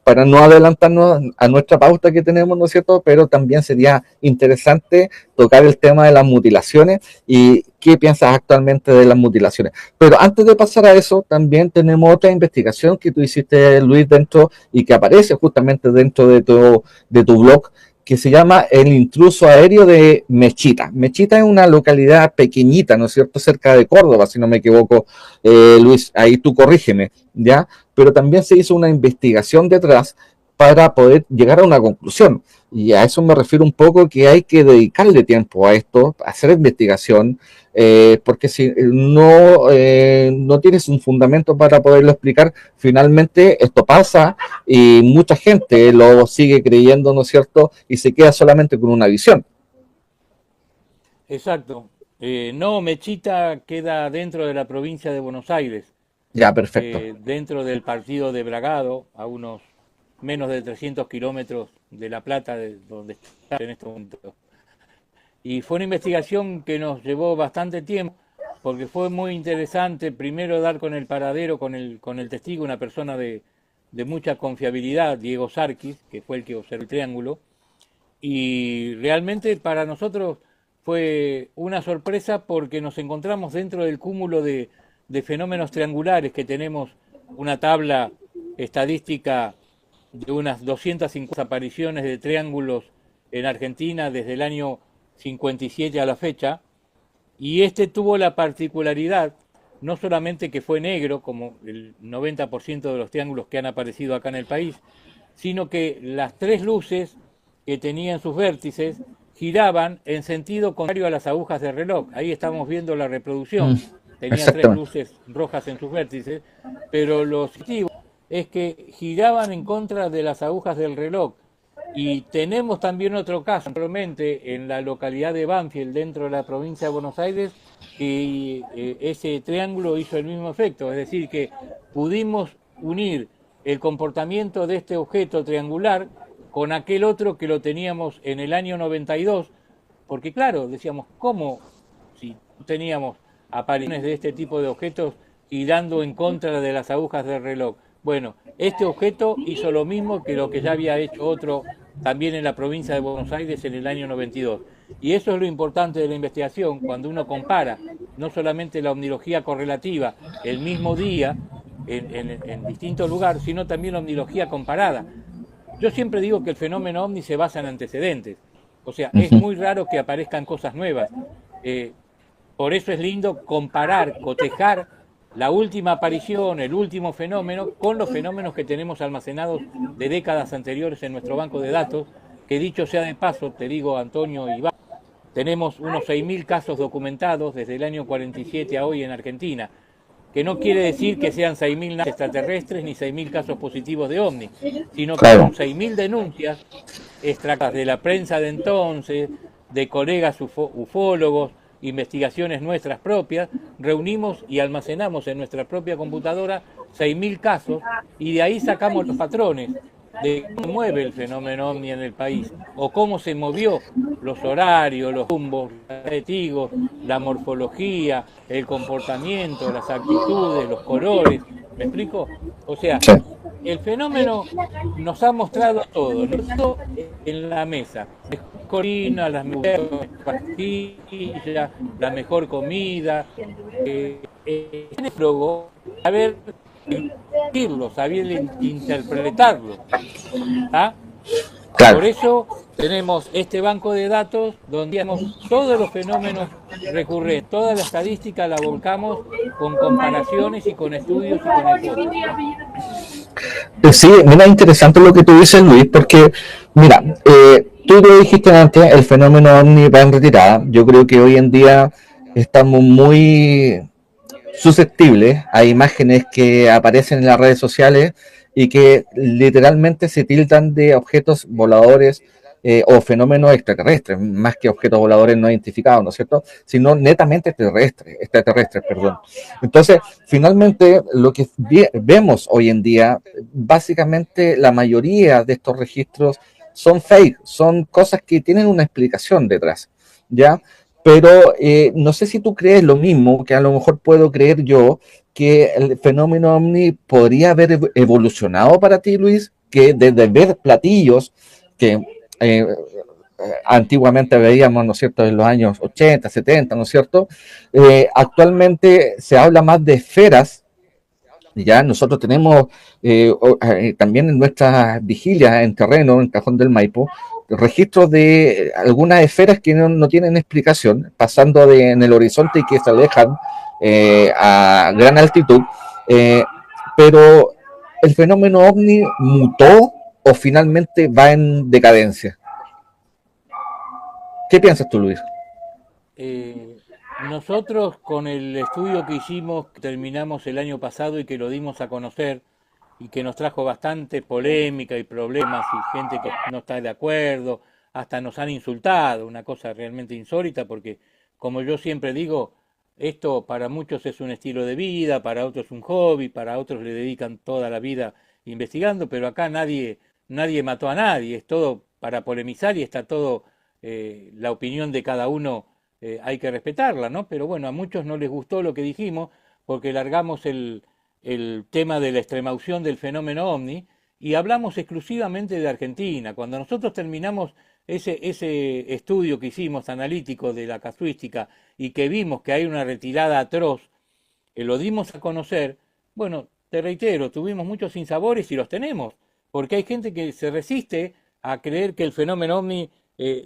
para no adelantarnos a nuestra pauta que tenemos, ¿no es cierto? Pero también sería interesante tocar el tema de las mutilaciones y qué piensas actualmente de las mutilaciones. Pero antes de pasar a eso, también tenemos otra investigación que tú hiciste, Luis, dentro y que aparece justamente dentro de tu blog, que se llama El intruso aéreo de Mechita. Mechita es una localidad pequeñita, ¿no es cierto?, cerca de Córdoba, si no me equivoco, Luis, ahí tú corrígeme, ¿ya? Pero también se hizo una investigación detrás para poder llegar a una conclusión. Y a eso me refiero un poco, que hay que dedicarle tiempo a esto, a hacer investigación, porque si no tienes un fundamento para poderlo explicar, finalmente esto pasa y mucha gente lo sigue creyendo, ¿no es cierto? Y se queda solamente con una visión. Exacto. No, Mechita queda dentro de la provincia de Buenos Aires, Ya, perfecto. dentro del partido de Bragado, a unos menos de 300 kilómetros de La Plata, de donde está en este momento. Y fue una investigación que nos llevó bastante tiempo, porque fue muy interesante primero dar con el paradero, con el testigo, una persona de mucha confiabilidad, Diego Sarkis, que fue el que observó el triángulo, y realmente para nosotros fue una sorpresa porque nos encontramos dentro del cúmulo de fenómenos triangulares que tenemos una tabla estadística de unas 250 apariciones de triángulos en Argentina desde el año 57 a la fecha, y este tuvo la particularidad, no solamente que fue negro, como el 90% de los triángulos que han aparecido acá en el país, sino que las tres luces que tenían sus vértices giraban en sentido contrario a las agujas del reloj. Ahí estamos viendo la reproducción. Tenía tres luces rojas en sus vértices, pero lo positivo es que giraban en contra de las agujas del reloj. Y tenemos también otro caso, probablemente en la localidad de Banfield, dentro de la provincia de Buenos Aires, que ese triángulo hizo el mismo efecto, es decir, que pudimos unir el comportamiento de este objeto triangular con aquel otro que lo teníamos en el año 92, porque claro, decíamos, ¿cómo si teníamos apariciones de este tipo de objetos girando en contra de las agujas del reloj? Bueno, este objeto hizo lo mismo que lo que ya había hecho otro también en la provincia de Buenos Aires en el año 92. Y eso es lo importante de la investigación, cuando uno compara no solamente la omnilogía correlativa el mismo día en distintos lugares, sino también la omnilogía comparada. Yo siempre digo que el fenómeno ovni se basa en antecedentes, o sea, es muy raro que aparezcan cosas nuevas. Por eso es lindo comparar, cotejar la última aparición, el último fenómeno, con los fenómenos que tenemos almacenados de décadas anteriores en nuestro banco de datos, que dicho sea de paso, te digo, Antonio y Iván, tenemos unos 6.000 casos documentados desde el año 47 a hoy en Argentina, que no quiere decir que sean 6.000 extraterrestres ni 6.000 casos positivos de ovni, sino que son 6.000 denuncias extraídas de la prensa de entonces, de colegas ufólogos, investigaciones nuestras propias, reunimos y almacenamos en nuestra propia computadora 6.000 casos y de ahí sacamos los patrones de cómo mueve el fenómeno ovni en el país o cómo se movió, los horarios, los rumbos, los testigos, la morfología, el comportamiento, las actitudes, los colores. ¿Me explico? O sea, el fenómeno nos ha mostrado todo en la mesa. Corina, las mejores pastillas, la mejor comida, saber decirlo, saber interpretarlo. ¿Ah? Claro. Por eso tenemos este banco de datos donde tenemos todos los fenómenos recurrentes, toda la estadística la volcamos con comparaciones y con estudios y con hipótesis. Sí, mira, interesante lo que tú dices, Luis, porque, mira, tú lo dijiste antes, el fenómeno ovni va en retirada. Yo creo que hoy en día estamos muy susceptibles a imágenes que aparecen en las redes sociales y que literalmente se tildan de objetos voladores o fenómenos extraterrestres, más que objetos voladores no identificados, ¿no es cierto? Sino netamente extraterrestres, perdón. Entonces, finalmente, lo que vemos hoy en día, básicamente la mayoría de estos registros son fake, son cosas que tienen una explicación detrás, ¿ya? Pero no sé si tú crees lo mismo, que a lo mejor puedo creer yo, que el fenómeno ovni podría haber evolucionado para ti, Luis, que desde ver platillos que antiguamente veíamos, ¿no es cierto?, en los años 80, 70, ¿no es cierto? Actualmente se habla más de esferas. Ya nosotros tenemos también en nuestras vigilias en terreno, en Cajón del Maipo, registros de algunas esferas que no tienen explicación, pasando en el horizonte y que se alejan a gran altitud, pero ¿el fenómeno ovni mutó o finalmente va en decadencia? ¿Qué piensas tú, Luis? Nosotros con el estudio que hicimos, que terminamos el año pasado y que lo dimos a conocer y que nos trajo bastante polémica y problemas y gente que no está de acuerdo, hasta nos han insultado, una cosa realmente insólita porque, como yo siempre digo, esto para muchos es un estilo de vida, para otros un hobby, para otros le dedican toda la vida investigando, pero acá nadie mató a nadie, es todo para polemizar y está todo, la opinión de cada uno hay que respetarla, ¿no? Pero bueno, a muchos no les gustó lo que dijimos porque largamos el tema de la extremaución del fenómeno OVNI y hablamos exclusivamente de Argentina. Cuando nosotros terminamos ese estudio que hicimos analítico de la casuística y que vimos que hay una retirada atroz, lo dimos a conocer, bueno, te reitero, tuvimos muchos sinsabores y los tenemos, porque hay gente que se resiste a creer que el fenómeno OVNI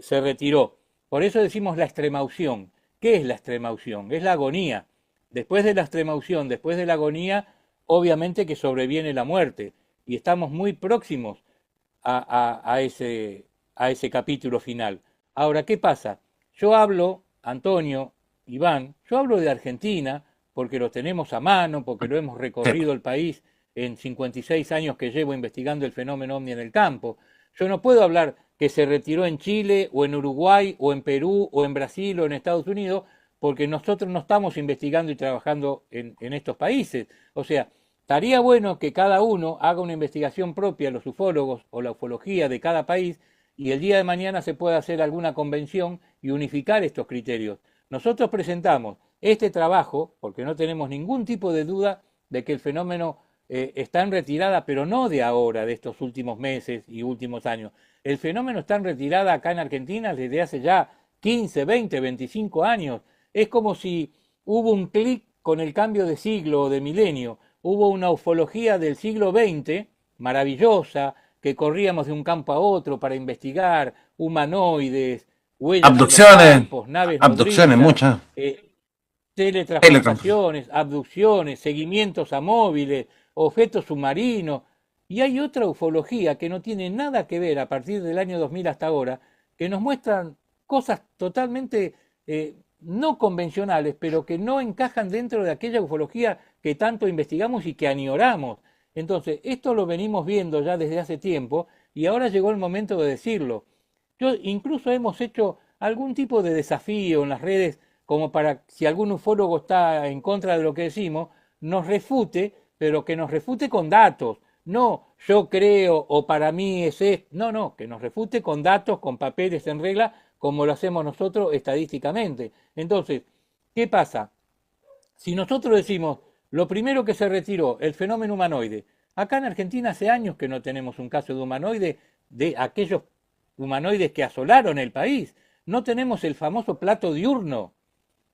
se retiró. Por eso decimos la extremaución. ¿Qué es la extremaución? Es la agonía. Después de la extremaución, después de la agonía, obviamente que sobreviene la muerte. Y estamos muy próximos a ese capítulo final. Ahora, ¿qué pasa? Yo hablo, Antonio, Iván, yo hablo de Argentina porque lo tenemos a mano, porque lo hemos recorrido el país en 56 años que llevo investigando el fenómeno OVNI en el campo. Yo no puedo hablar que se retiró en Chile o en Uruguay o en Perú o en Brasil o en Estados Unidos, porque nosotros no estamos investigando y trabajando en estos países. O sea, estaría bueno que cada uno haga una investigación propia, los ufólogos o la ufología de cada país, y el día de mañana se pueda hacer alguna convención y unificar estos criterios. Nosotros presentamos este trabajo porque no tenemos ningún tipo de duda de que el fenómeno está en retirada, pero no de ahora, de estos últimos meses y últimos años. El fenómeno está en retirada acá en Argentina desde hace ya 15, 20, 25 años. Es como si hubo un clic con el cambio de siglo o de milenio. Hubo una ufología del siglo XX, maravillosa, que corríamos de un campo a otro para investigar humanoides, huellas en los campos, naves abducciones, nodrizas, muchas. teletransportaciones, abducciones, seguimientos a móviles, objetos submarinos. Y hay otra ufología que no tiene nada que ver a partir del año 2000 hasta ahora, que nos muestran cosas totalmente no convencionales, pero que no encajan dentro de aquella ufología que tanto investigamos y que añoramos. Entonces, esto lo venimos viendo ya desde hace tiempo y ahora llegó el momento de decirlo. Yo incluso hemos hecho algún tipo de desafío en las redes como para, si algún ufólogo está en contra de lo que decimos, nos refute, pero que nos refute con datos. No, yo creo o para mí es esto. No, no, que nos refute con datos, con papeles en regla, como lo hacemos nosotros estadísticamente. Entonces, ¿qué pasa? Si nosotros decimos, lo primero que se retiró, el fenómeno humanoide, acá en Argentina hace años que no tenemos un caso de humanoide, de aquellos humanoides que asolaron el país. No tenemos el famoso plato diurno,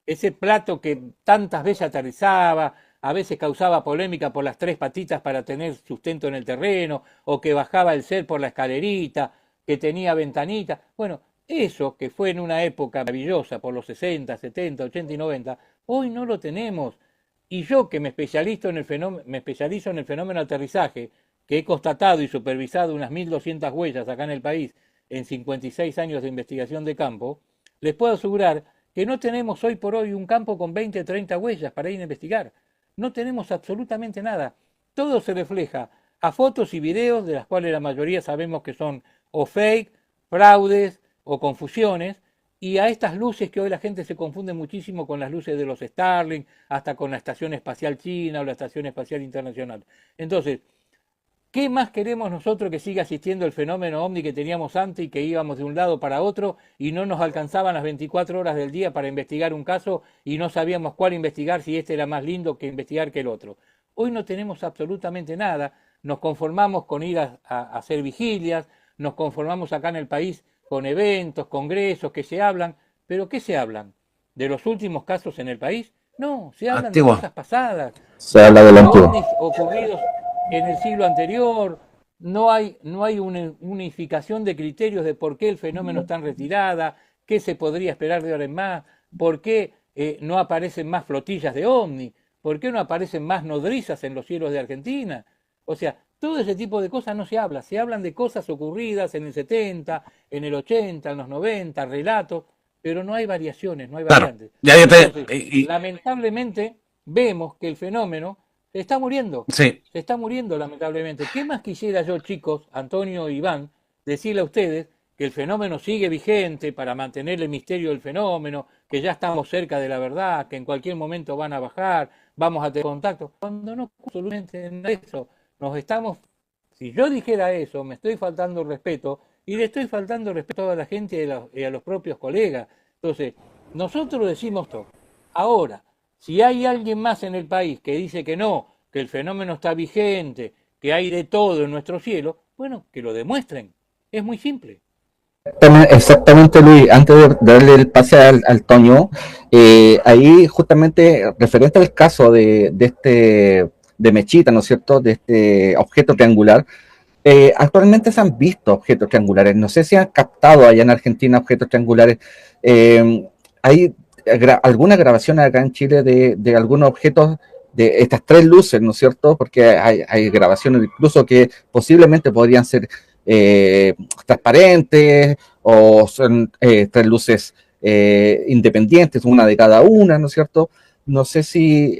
ese plato que tantas veces aterrizaba, a veces causaba polémica por las tres patitas para tener sustento en el terreno, o que bajaba el ser por la escalerita, que tenía ventanita. Bueno, eso que fue en una época maravillosa, por los 60, 70, 80 y 90, hoy no lo tenemos. Y yo que me especializo en el fenómeno aterrizaje, que he constatado y supervisado unas 1.200 huellas acá en el país en 56 años de investigación de campo, les puedo asegurar que no tenemos hoy por hoy un campo con 20 o 30 huellas para ir a investigar. No tenemos absolutamente nada. Todo se refleja a fotos y videos, de las cuales la mayoría sabemos que son o fake, fraudes o confusiones, y a estas luces que hoy la gente se confunde muchísimo con las luces de los Starlink, hasta con la Estación Espacial China o la Estación Espacial Internacional. Entonces, ¿qué más queremos nosotros que siga existiendo el fenómeno OVNI que teníamos antes y que íbamos de un lado para otro y no nos alcanzaban las 24 horas del día para investigar un caso y no sabíamos cuál investigar, si este era más lindo que investigar que el otro? Hoy no tenemos absolutamente nada, nos conformamos con ir a hacer vigilias, nos conformamos acá en el país con eventos, congresos que se hablan, pero ¿qué se hablan? ¿De los últimos casos en el país? No, se hablan de cosas pasadas. Se habla del antiguo. OVNIs ocurridos en el siglo anterior, no hay una unificación de criterios de por qué el fenómeno está en retirada, qué se podría esperar de ahora en más, por qué no aparecen más flotillas de OVNI, por qué no aparecen más nodrizas en los cielos de Argentina. O sea, todo ese tipo de cosas no se habla, se hablan de cosas ocurridas en el 70, en el 80, en los 90, relatos, pero no hay variaciones, no hay Claro, variantes. ya yo te... Entonces, lamentablemente, vemos que el fenómeno sí, se está muriendo lamentablemente. ¿Qué más quisiera yo, chicos, Antonio y Iván, decirle a ustedes que el fenómeno sigue vigente para mantener el misterio del fenómeno, que ya estamos cerca de la verdad, que en cualquier momento van a bajar, vamos a tener contacto, cuando no ocurre absolutamente nada de eso? Nos estamos, si yo dijera eso, me estoy faltando respeto y le estoy faltando respeto a toda la gente y a los propios colegas. Entonces, nosotros decimos todo. Ahora, si hay alguien más en el país que dice que no, que el fenómeno está vigente, que hay de todo en nuestro cielo, bueno, que lo demuestren. Es muy simple. Exactamente, Luis. Antes de darle el pase al Toño, ahí justamente referente al caso de Mechita, ¿no es cierto? De este objeto triangular. Actualmente se han visto objetos triangulares. No sé si han captado allá en Argentina objetos triangulares. Hay algunas grabaciones acá en Chile de algunos objetos de estas tres luces, ¿no es cierto? Porque hay grabaciones incluso que posiblemente podrían ser transparentes o son tres luces independientes, una de cada una, ¿no es cierto? No sé si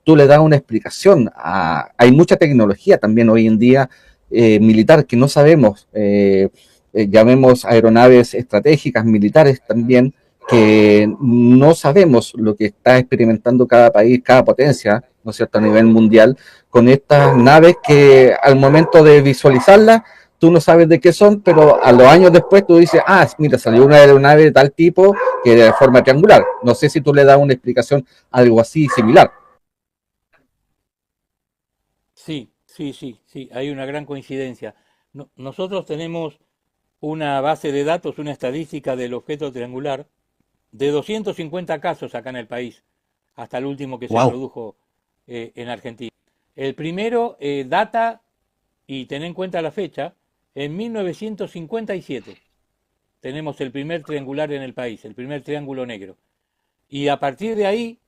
tú le das una explicación. Hay mucha tecnología también hoy en día militar que no sabemos, llamemos aeronaves estratégicas, militares también, que no sabemos lo que está experimentando cada país, cada potencia, ¿no es cierto?, a nivel mundial, con estas naves que al momento de visualizarlas, tú no sabes de qué son, pero a los años después tú dices, mira, salió una aeronave de tal tipo que de forma triangular. No sé si tú le das una explicación algo así similar. Sí, sí, hay una gran coincidencia. Nosotros tenemos una base de datos, una estadística del objeto triangular de 250 casos acá en el país, hasta el último que se wow. produjo en Argentina. El primero data, y ten en cuenta la fecha, en 1957. Tenemos el primer triangular en el país, el primer triángulo negro. Y a partir de ahí,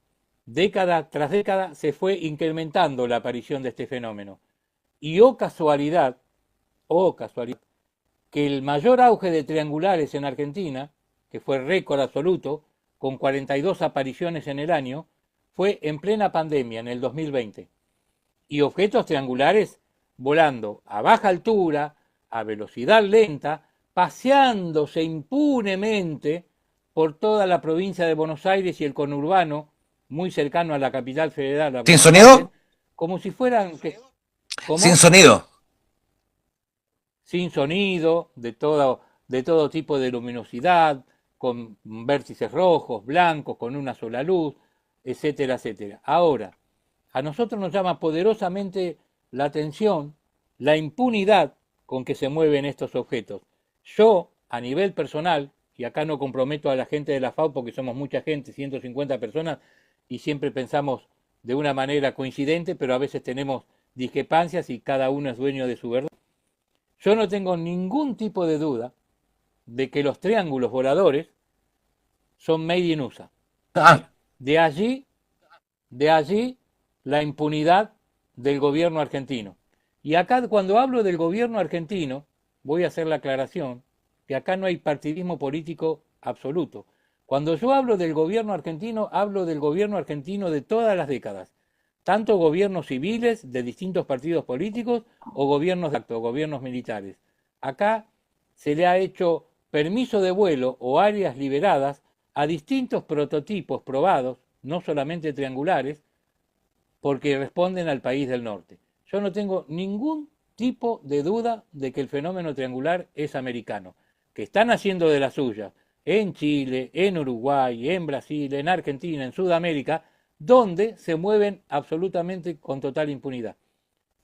década tras década, se fue incrementando la aparición de este fenómeno. Y oh casualidad, que el mayor auge de triangulares en Argentina, que fue récord absoluto, con 42 apariciones en el año, fue en plena pandemia, en el 2020. Y objetos triangulares volando a baja altura, a velocidad lenta, paseándose impunemente por toda la provincia de Buenos Aires y el conurbano, muy cercano a la capital federal, a ¿Sin Buenos Aires, sonido? como si fueran... Sin ¿Cómo? sonido. Sin sonido, de todo tipo de luminosidad, con vértices rojos, blancos, con una sola luz, etcétera, etcétera. Ahora, a nosotros nos llama poderosamente la atención la impunidad con que se mueven estos objetos. Yo, a nivel personal, y acá no comprometo a la gente de la FAO porque somos mucha gente, 150 personas, y siempre pensamos de una manera coincidente, pero a veces tenemos discrepancias y cada uno es dueño de su verdad. Yo no tengo ningún tipo de duda de que los triángulos voladores son made in USA. Ah, De allí, de allí la impunidad del gobierno argentino. Y acá cuando hablo del gobierno argentino, voy a hacer la aclaración que acá no hay partidismo político absoluto. Cuando yo hablo del gobierno argentino, hablo del gobierno argentino de todas las décadas, tanto gobiernos civiles de distintos partidos políticos o gobiernos de acto, gobiernos militares. Acá se le ha hecho permiso de vuelo o áreas liberadas a distintos prototipos probados, no solamente triangulares, porque responden al país del norte. Yo no tengo ningún tipo de duda de que el fenómeno triangular es americano, que están haciendo de la suya en Chile, en Uruguay, en Brasil, en Argentina, en Sudamérica, donde se mueven absolutamente con total impunidad.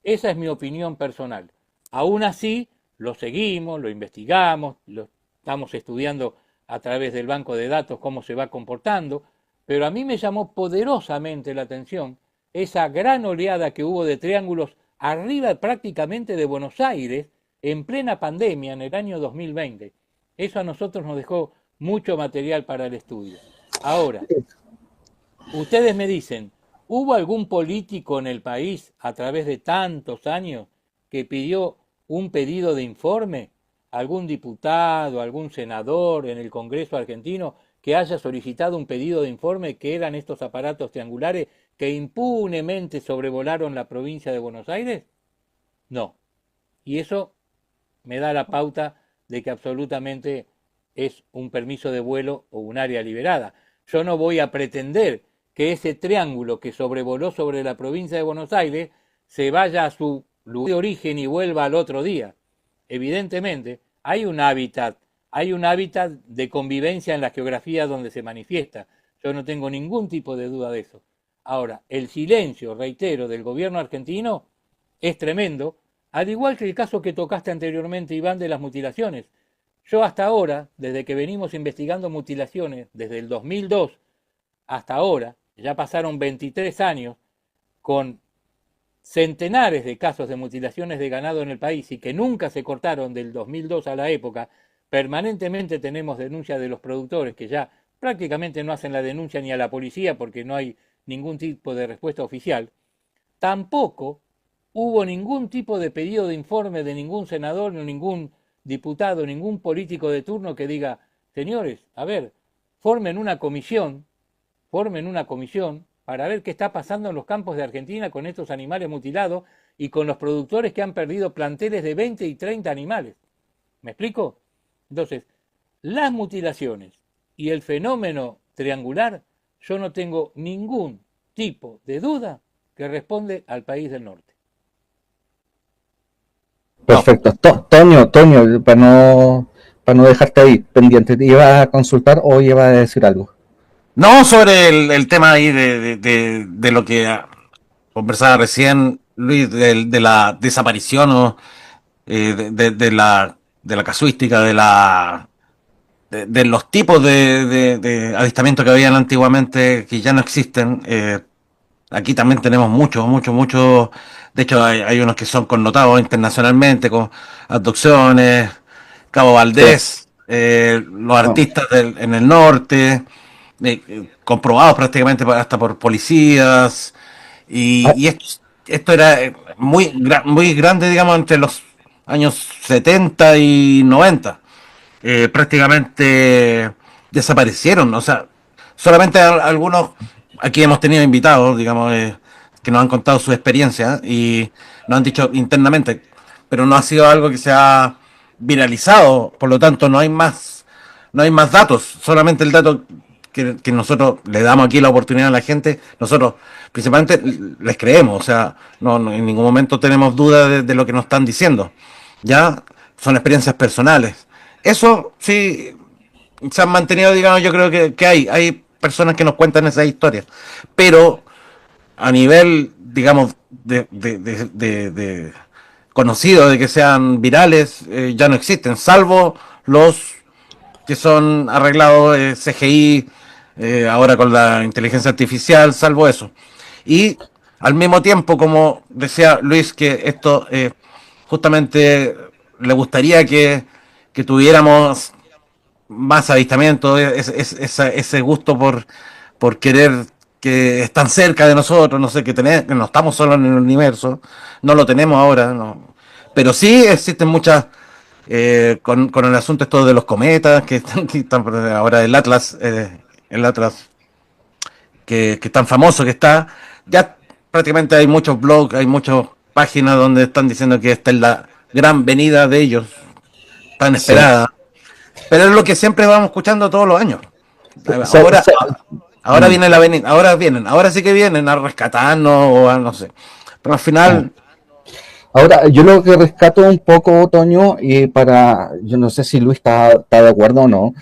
Esa es mi opinión personal. Aún así, lo seguimos, lo investigamos, lo estamos estudiando a través del banco de datos cómo se va comportando, pero a mí me llamó poderosamente la atención esa gran oleada que hubo de triángulos arriba prácticamente de Buenos Aires en plena pandemia en el año 2020. Eso a nosotros nos dejó mucho material para el estudio. Ahora, ustedes me dicen, ¿hubo algún político en el país a través de tantos años que pidió un pedido de informe? ¿Algún diputado, algún senador en el Congreso argentino que haya solicitado un pedido de informe que eran estos aparatos triangulares que impunemente sobrevolaron la provincia de Buenos Aires? No. Y eso me da la pauta de que absolutamente es un permiso de vuelo o un área liberada. Yo no voy a pretender que ese triángulo que sobrevoló sobre la provincia de Buenos Aires se vaya a su lugar de origen y vuelva al otro día. Evidentemente, hay un hábitat de convivencia en la geografía donde se manifiesta. Yo no tengo ningún tipo de duda de eso. Ahora, el silencio, reitero, del gobierno argentino es tremendo, al igual que el caso que tocaste anteriormente, Iván, de las mutilaciones. Yo hasta ahora, desde que venimos investigando mutilaciones, desde el 2002 hasta ahora, ya pasaron 23 años, con centenares de casos de mutilaciones de ganado en el país y que nunca se cortaron del 2002 a la época, permanentemente tenemos denuncias de los productores que ya prácticamente no hacen la denuncia ni a la policía porque no hay ningún tipo de respuesta oficial. Tampoco hubo ningún tipo de pedido de informe de ningún senador, ni ningún diputado, ningún político de turno que diga, señores, a ver, formen una comisión para ver qué está pasando en los campos de Argentina con estos animales mutilados y con los productores que han perdido planteles de 20 y 30 animales. ¿Me explico? Entonces, las mutilaciones y el fenómeno triangular, yo no tengo ningún tipo de duda que responde al país del norte. Perfecto. Toño, para no dejarte ahí pendiente, ¿te ibas a consultar o ibas a decir algo? No, sobre el tema ahí de lo que conversaba recién, Luis, de la desaparición o de la casuística, de los tipos de avistamientos que habían antiguamente que ya no existen. Aquí también tenemos muchos. De hecho, hay unos que son connotados internacionalmente, con abducciones, Cabo Valdés, los artistas en el norte, comprobados prácticamente hasta por policías. Y esto era muy grande, digamos, entre los años 70 y 90. Prácticamente desaparecieron, o sea, solamente algunos, aquí hemos tenido invitados, digamos, que nos han contado su experiencia y nos han dicho internamente, pero no ha sido algo que se ha viralizado, por lo tanto no hay más datos, solamente el dato que nosotros le damos aquí la oportunidad a la gente, nosotros principalmente les creemos, o sea, no en ningún momento tenemos duda de lo que nos están diciendo, ya son experiencias personales. Eso sí se han mantenido, digamos, yo creo que hay personas que nos cuentan esas historias, pero a nivel, digamos, de conocido, de que sean virales, ya no existen, salvo los que son arreglados CGI, ahora con la inteligencia artificial, salvo eso. Y al mismo tiempo, como decía Luis, que esto justamente le gustaría que tuviéramos más avistamientos, ese gusto por querer que están cerca de nosotros, no sé, que no estamos solos en el universo, no lo tenemos ahora, no. Pero sí existen muchas, con el asunto esto de los cometas, que están ahora el Atlas que es tan famoso que está, ya prácticamente hay muchos blogs, hay muchas páginas donde están diciendo que esta es la gran venida de ellos, tan esperada. Pero es lo que siempre vamos escuchando todos los años. Ahora viene la venida, ahora sí que vienen a rescatarnos o a no sé. Pero al final. Ahora, yo lo que rescato un poco, Toño, y yo no sé si Luis está de acuerdo o no,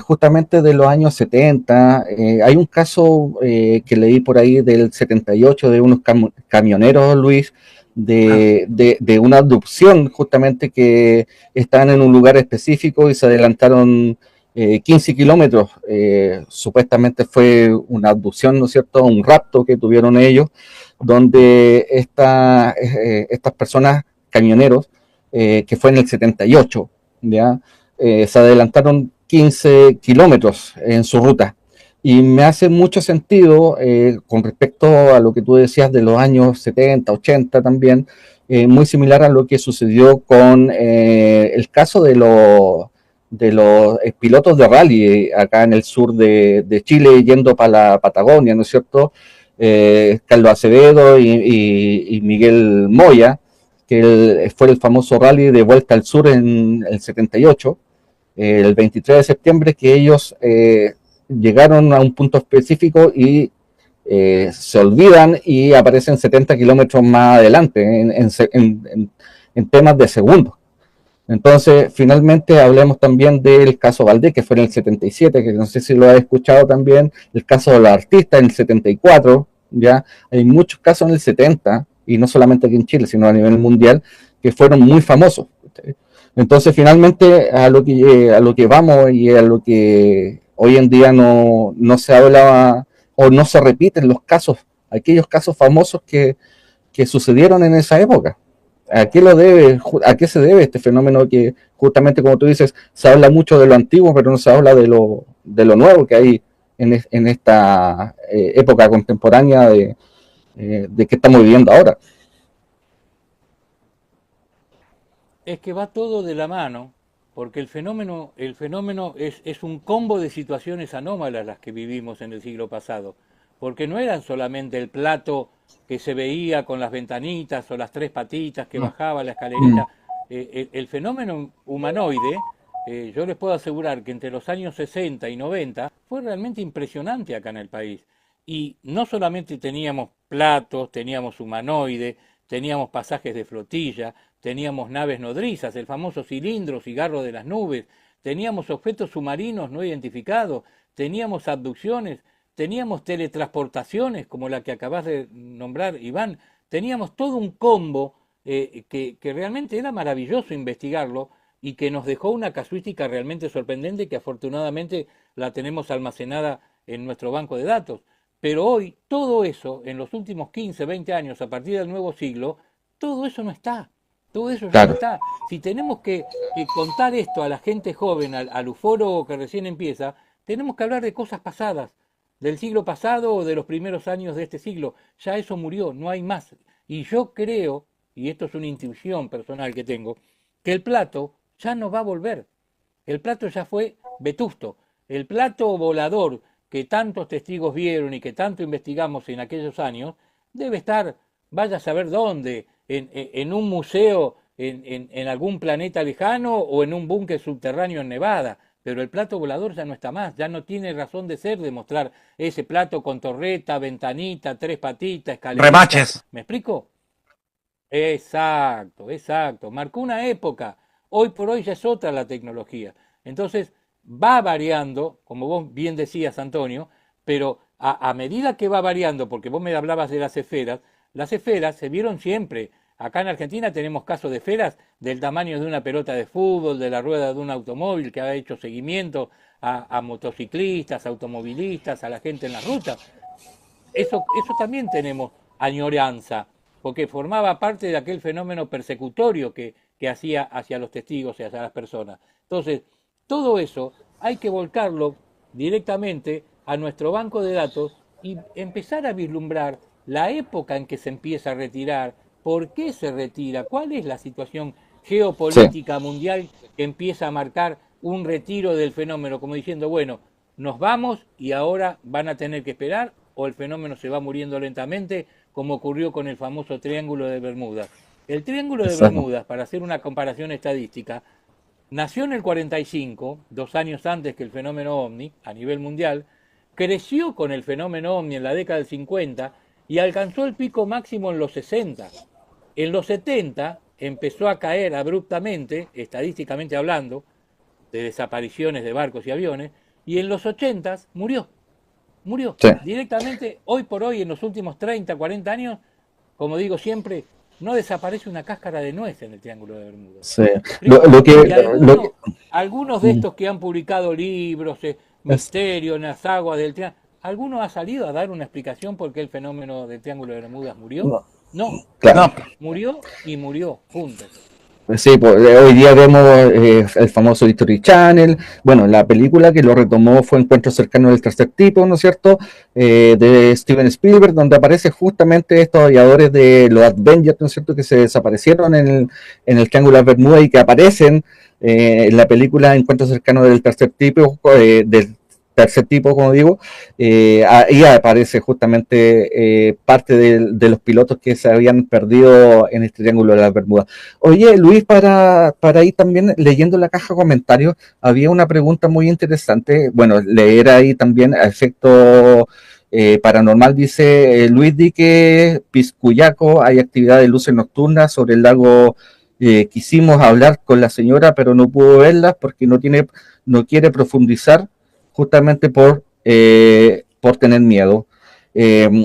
justamente de los años 70, hay un caso que leí por ahí del 78 de unos camioneros, Luis, de una abducción justamente que están en un lugar específico y se adelantaron 15 kilómetros. Supuestamente fue una abducción, ¿no es cierto?, un rapto que tuvieron ellos, donde estas personas, camioneros, que fue en el 78, ¿ya? Se adelantaron 15 kilómetros en su ruta. Y me hace mucho sentido con respecto a lo que tú decías de los años 70, 80 también, muy similar a lo que sucedió con el caso de los pilotos de rally acá en el sur de Chile, yendo para la Patagonia, ¿no es cierto? Carlos Acevedo y Miguel Moya, que fue el famoso rally de Vuelta al Sur en el 78, el 23 de septiembre, que ellos llegaron a un punto específico y se olvidan y aparecen 70 kilómetros más adelante en temas de segundos. Entonces, finalmente hablemos también del caso Valdés, que fue en el 77, que no sé si lo has escuchado también, el caso de la artista en el 74, ya hay muchos casos en el 70, y no solamente aquí en Chile, sino a nivel mundial, que fueron muy famosos. Entonces, finalmente, a lo que vamos y a lo que hoy en día no se habla o no se repiten los casos, aquellos casos famosos que sucedieron en esa época. ¿A qué se debe este fenómeno que justamente, como tú dices, se habla mucho de lo antiguo, pero no se habla de lo nuevo que hay en esta época contemporánea de que estamos viviendo ahora? Es que va todo de la mano, porque el fenómeno es un combo de situaciones anómalas las que vivimos en el siglo pasado, porque no eran solamente el plato que se veía con las ventanitas o las tres patitas que bajaba la escalerita. El fenómeno humanoide, yo les puedo asegurar que entre los años 60 y 90 fue realmente impresionante acá en el país. Y no solamente teníamos platos, teníamos humanoide, teníamos pasajes de flotilla, teníamos naves nodrizas, el famoso cilindro, cigarro de las nubes, teníamos objetos submarinos no identificados, teníamos abducciones, teníamos teletransportaciones como la que acabas de nombrar, Iván, teníamos todo un combo que realmente era maravilloso investigarlo y que nos dejó una casuística realmente sorprendente que afortunadamente la tenemos almacenada en nuestro banco de datos. Pero hoy todo eso, en los últimos 15, 20 años, a partir del nuevo siglo, todo eso no está. Todo eso ya no está. Si tenemos que contar esto a la gente joven, al ufólogo que recién empieza, tenemos que hablar de cosas pasadas, del siglo pasado o de los primeros años de este siglo. Ya eso murió, no hay más. Y yo creo, y esto es una intuición personal que tengo, que el plato ya no va a volver. El plato ya fue vetusto. El plato volador que tantos testigos vieron y que tanto investigamos en aquellos años, debe estar, vaya a saber dónde, en un museo en algún planeta lejano o en un búnker subterráneo en Nevada. Pero el plato volador ya no está más, ya no tiene razón de ser de mostrar ese plato con torreta, ventanita, tres patitas, escalerita. Remaches. ¿Me explico? Exacto, exacto. Marcó una época. Hoy por hoy ya es otra la tecnología. Entonces va variando, como vos bien decías, Antonio, pero a medida que va variando, porque vos me hablabas de las esferas se vieron siempre. Acá en Argentina tenemos casos de esferas del tamaño de una pelota de fútbol, de la rueda de un automóvil que ha hecho seguimiento a motociclistas, automovilistas, a la gente en la ruta. Eso también tenemos añoranza, porque formaba parte de aquel fenómeno persecutorio que hacía hacia los testigos y hacia las personas. Entonces, todo eso hay que volcarlo directamente a nuestro banco de datos y empezar a vislumbrar la época en que se empieza a retirar, por qué se retira, cuál es la situación geopolítica mundial que empieza a marcar un retiro del fenómeno, como diciendo, bueno, nos vamos y ahora van a tener que esperar o el fenómeno se va muriendo lentamente, como ocurrió con el famoso Triángulo de Bermudas. El Triángulo de Bermudas, para hacer una comparación estadística, nació en el 45, 2 años antes que el fenómeno OVNI, a nivel mundial, creció con el fenómeno OVNI en la década del 50 y alcanzó el pico máximo en los 60. En los 70 empezó a caer abruptamente, estadísticamente hablando, de desapariciones de barcos y aviones, y en los 80 murió. Sí. Directamente, hoy por hoy, en los últimos 30, 40 años, como digo siempre, no desaparece una cáscara de nuez en el Triángulo de Bermudas. Sí. Algunos de estos que han publicado libros, Misterio en las aguas del Triángulo, ¿alguno ha salido a dar una explicación por qué el fenómeno del Triángulo de Bermudas murió? No. Claro. Murió y murió, punto. Sí, pues, hoy día vemos el famoso History Channel. Bueno, la película que lo retomó fue Encuentro cercano del tercer tipo, ¿no es cierto? De Steven Spielberg, donde aparece justamente estos aviadores de los Avengers, ¿no es cierto? Que se desaparecieron en el Triángulo de Bermuda y que aparecen en la película Encuentro cercano del tercer tipo, como digo, ahí aparece justamente parte de los pilotos que se habían perdido en este Triángulo de las Bermudas. Oye, Luis, para ir también leyendo la caja de comentarios, había una pregunta muy interesante. Bueno, leer ahí también a efecto paranormal, dice Luis Dique Piscuyaco, hay actividad de luces nocturnas sobre el lago. Quisimos hablar con la señora, pero no pudo verlas porque no quiere profundizar justamente por tener miedo.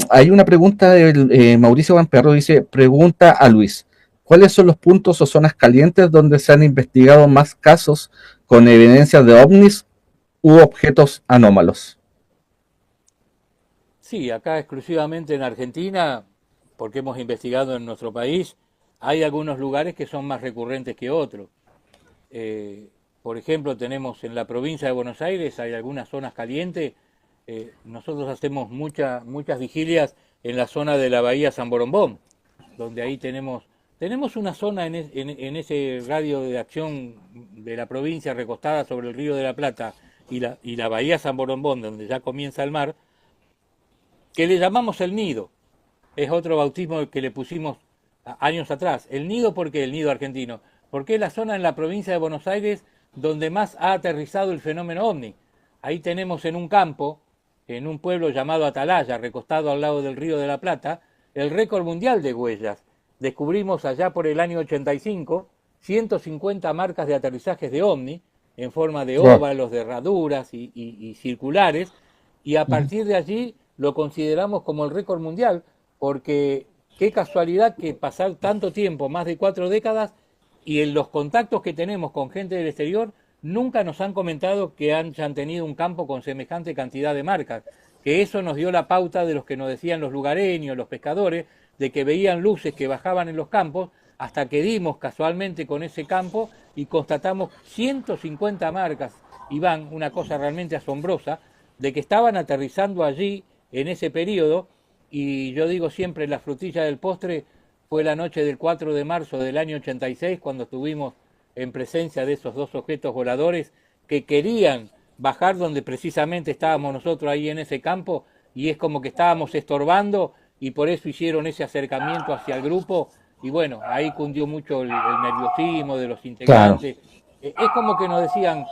Hay una pregunta de Mauricio Vanperro, dice, pregunta a Luis. ¿Cuáles son los puntos o zonas calientes donde se han investigado más casos con evidencias de ovnis u objetos anómalos? Sí, acá exclusivamente en Argentina, porque hemos investigado en nuestro país, hay algunos lugares que son más recurrentes que otros. Por ejemplo, tenemos en la provincia de Buenos Aires, hay algunas zonas calientes. Nosotros hacemos muchas vigilias en la zona de la Bahía San Borombón, donde ahí tenemos una zona en ese radio de acción de la provincia recostada sobre el Río de la Plata y la Bahía San Borombón, donde ya comienza el mar, que le llamamos el nido. Es otro bautismo que le pusimos años atrás. El nido, ¿por qué? El nido argentino. Porque es la zona en la provincia de Buenos Aires donde más ha aterrizado el fenómeno ovni. Ahí tenemos en un campo, en un pueblo llamado Atalaya, recostado al lado del Río de la Plata, el récord mundial de huellas. Descubrimos allá por el año 85 150 marcas de aterrizajes de ovni en forma de Wow. óvalos, de herraduras y circulares, y a partir de allí lo consideramos como el récord mundial, porque qué casualidad que pasar tanto tiempo, más de 4 décadas, y en los contactos que tenemos con gente del exterior, nunca nos han comentado que hayan tenido un campo con semejante cantidad de marcas, que eso nos dio la pauta de los que nos decían los lugareños, los pescadores, de que veían luces que bajaban en los campos, hasta que dimos casualmente con ese campo y constatamos 150 marcas, Iván, una cosa realmente asombrosa, de que estaban aterrizando allí en ese periodo, y yo digo siempre la frutilla del postre fue la noche del 4 de marzo del año 86, cuando estuvimos en presencia de esos dos objetos voladores que querían bajar donde precisamente estábamos nosotros ahí en ese campo, y es como que estábamos estorbando y por eso hicieron ese acercamiento hacia el grupo, y bueno, ahí cundió mucho el nerviosismo de los Claro. integrantes. Es como que nos decían,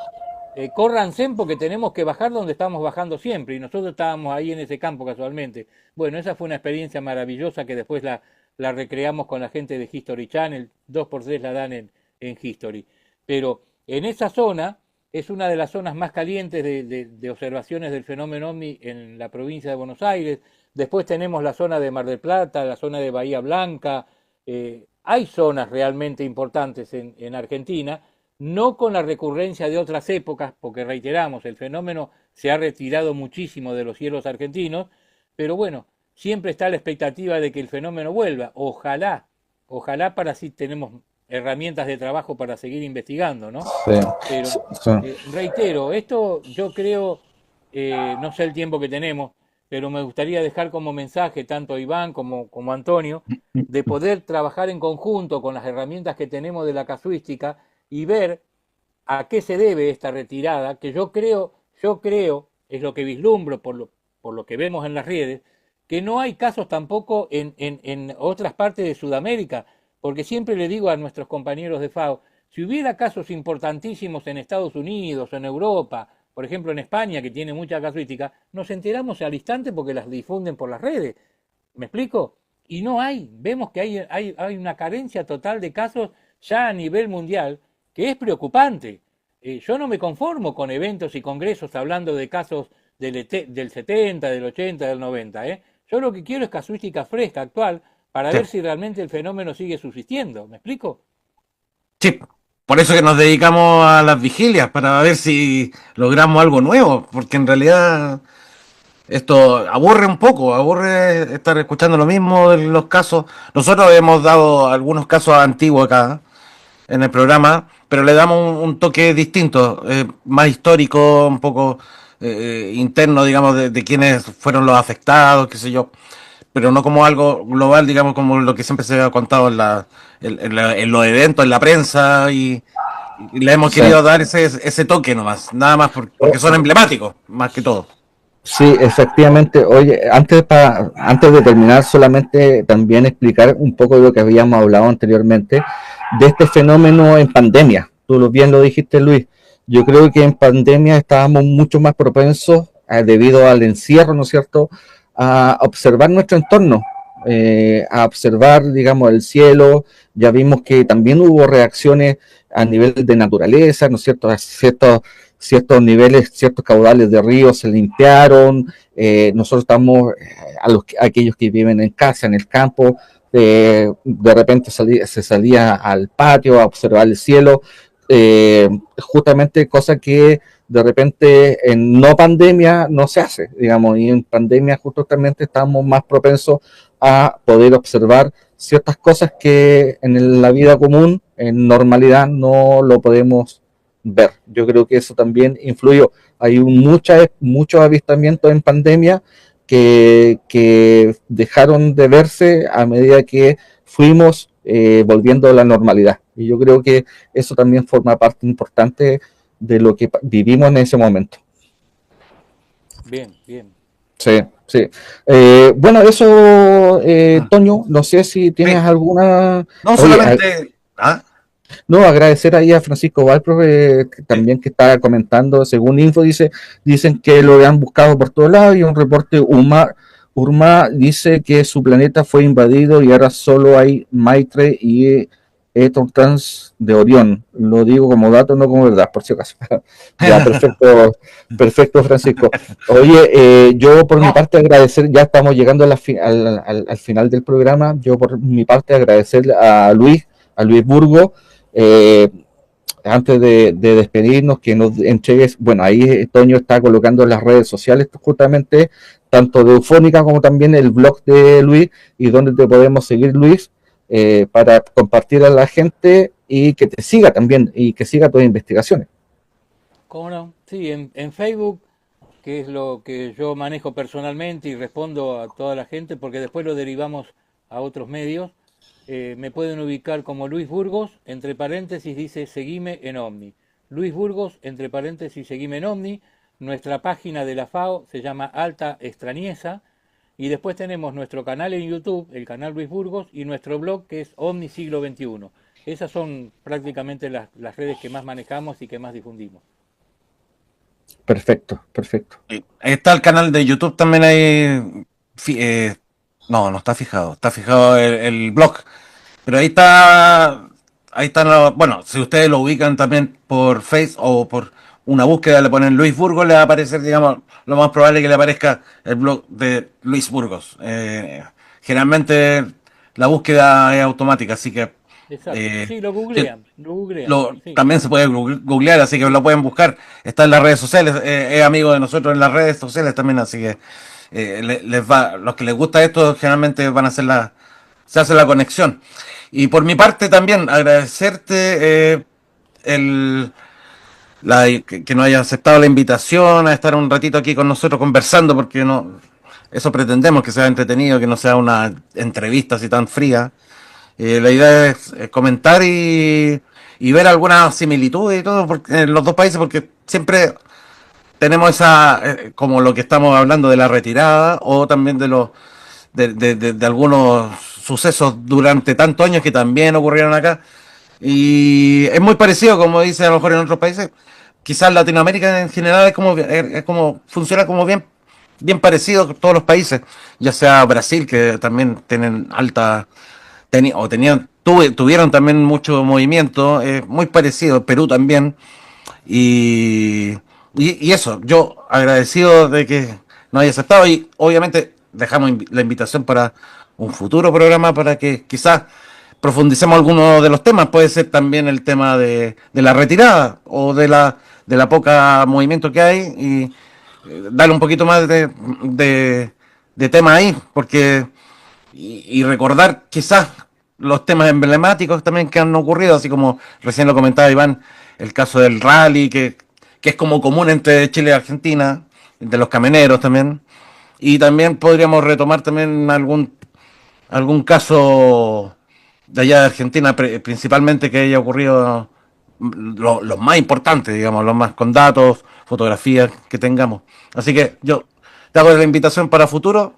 córranse porque tenemos que bajar donde estamos bajando siempre, y nosotros estábamos ahí en ese campo casualmente. Bueno, esa fue una experiencia maravillosa que después la recreamos con la gente de History Channel, 2x3 la dan en History. Pero en esa zona es una de las zonas más calientes de observaciones del fenómeno OVNI en la provincia de Buenos Aires. Después tenemos la zona de Mar del Plata, la zona de Bahía Blanca. Hay zonas realmente importantes en Argentina, no con la recurrencia de otras épocas, porque reiteramos, el fenómeno se ha retirado muchísimo de los cielos argentinos, pero bueno, siempre está la expectativa de que el fenómeno vuelva. Ojalá para así tenemos herramientas de trabajo para seguir investigando, ¿no? Sí, Pero sí. reitero, esto yo creo, no sé el tiempo que tenemos, pero me gustaría dejar como mensaje tanto a Iván como a Antonio, de poder trabajar en conjunto con las herramientas que tenemos de la casuística y ver a qué se debe esta retirada, que yo creo, es lo que vislumbro por lo que vemos en las redes, que no hay casos tampoco en otras partes de Sudamérica, porque siempre le digo a nuestros compañeros de FAO, si hubiera casos importantísimos en Estados Unidos o en Europa, por ejemplo en España, que tiene mucha casuística, nos enteramos al instante porque las difunden por las redes. ¿Me explico? Y no hay, vemos que hay una carencia total de casos ya a nivel mundial, que es preocupante. Yo no me conformo con eventos y congresos hablando de casos del 70, del 80, del 90. Yo lo que quiero es casuística fresca, actual, para Sí. ver si realmente el fenómeno sigue subsistiendo. ¿Me explico? Sí, por eso que nos dedicamos a las vigilias, para ver si logramos algo nuevo, porque en realidad esto aburre un poco, aburre estar escuchando lo mismo de los casos. Nosotros hemos dado algunos casos antiguos acá, en el programa, pero le damos un toque distinto, más histórico, un poco interno, digamos, de quiénes fueron los afectados, qué sé yo, pero no como algo global, digamos, como lo que siempre se ha contado en los eventos, en la prensa, y le hemos Sí. querido dar ese toque nomás, nada más porque son emblemáticos, más que todo. Sí, efectivamente. Oye, antes de terminar, solamente también explicar un poco de lo que habíamos hablado anteriormente, de este fenómeno en pandemia. Bien lo dijiste, Luis. Yo creo que en pandemia estábamos mucho más propensos, debido al encierro, ¿no es cierto?, a observar nuestro entorno, a observar, digamos, el cielo. Ya vimos que también hubo reacciones a nivel de naturaleza, ¿no es cierto?, a ciertos niveles, ciertos caudales de ríos se limpiaron. Nosotros estamos, a aquellos que viven en casa, en el campo, de repente se salía al patio a observar el cielo, justamente cosa que de repente en no pandemia no se hace, digamos, y en pandemia justamente estamos más propensos a poder observar ciertas cosas que en la vida común, en normalidad, no lo podemos ver. Yo creo que eso también influyó. Hay muchos avistamientos en pandemia que dejaron de verse a medida que fuimos volviendo a la normalidad. Y yo creo que eso también forma parte importante de lo que vivimos en ese momento. Bien, bien. Sí, sí. Bueno, eso, Toño, no sé si tienes Sí. alguna... No Oye, solamente... ¿Ah? no, agradecer ahí a Francisco Valpro, también que está comentando, según Info dicen que lo han buscado por todos lados, y un reporte Urma dice que su planeta fue invadido y ahora solo hay Maitre y Trans de Orión. Lo digo como dato, no como verdad, por si acaso. Ya, perfecto, Francisco. Oye, yo por mi No, parte agradecer, ya estamos llegando al final del programa, yo por mi parte agradecer a Luis Burgo, eh, antes de despedirnos, que nos entregues, bueno, ahí Toño está colocando en las redes sociales justamente, tanto de Eufónica como también el blog de Luis, y donde te podemos seguir, Luis, para compartir a la gente y que te siga también, y que siga tus investigaciones. ¿Cómo no? Sí, en Facebook, que es lo que yo manejo personalmente y respondo a toda la gente, porque después lo derivamos a otros medios. Me pueden ubicar como Luis Burgos, entre paréntesis dice seguime en Omni. Luis Burgos, entre paréntesis, seguime en Omni. Nuestra página de la FAO se llama Alta Extrañeza. Y después tenemos nuestro canal en YouTube, el canal Luis Burgos, y nuestro blog que es Omni Siglo XXI. Esas son prácticamente las redes que más manejamos y que más difundimos. Perfecto, perfecto. ahí está el canal de YouTube también ahí. No, no está fijado el blog. Pero ahí están bueno, si ustedes lo ubican también por Face o por una búsqueda, le ponen Luis Burgos, le va a aparecer, digamos, lo más probable es que le aparezca el blog de Luis Burgos. Generalmente la búsqueda es automática, así que Exacto. eh, Sí, lo sí, googlean, lo googlean. Sí. también se puede googlear, así que lo pueden buscar. Está en las redes sociales, es amigo de nosotros en las redes sociales también, así que los que les gusta esto generalmente van a hacer se hace la conexión. Y por mi parte también agradecerte el, que nos haya aceptado la invitación a estar un ratito aquí con nosotros conversando, porque no, eso pretendemos, que sea entretenido, que no sea una entrevista así tan fría. La idea es comentar y ver algunas similitudes y todo en los dos países, porque siempre tenemos como lo que estamos hablando de la retirada, o también de algunos sucesos durante tantos años que también ocurrieron acá. Y es muy parecido, como dice a lo mejor en otros países. Quizás Latinoamérica en general es como funciona como bien parecido con todos los países, ya sea Brasil, que también tienen tuvieron también mucho movimiento, muy parecido, Perú también. Y eso, yo agradecido de que nos haya aceptado, y obviamente dejamos la invitación para un futuro programa para que quizás profundicemos algunos de los temas. Puede ser también el tema de la retirada o de la poca movimiento que hay, y darle un poquito más de tema ahí, porque y recordar quizás los temas emblemáticos también que han ocurrido, así como recién lo comentaba Iván, el caso del rally, que es como común entre Chile y Argentina, de los camioneros también. Y también podríamos retomar también algún caso de allá de Argentina, principalmente que haya ocurrido los más importantes, digamos, los más con datos, fotografías que tengamos. Así que yo te hago la invitación para futuro.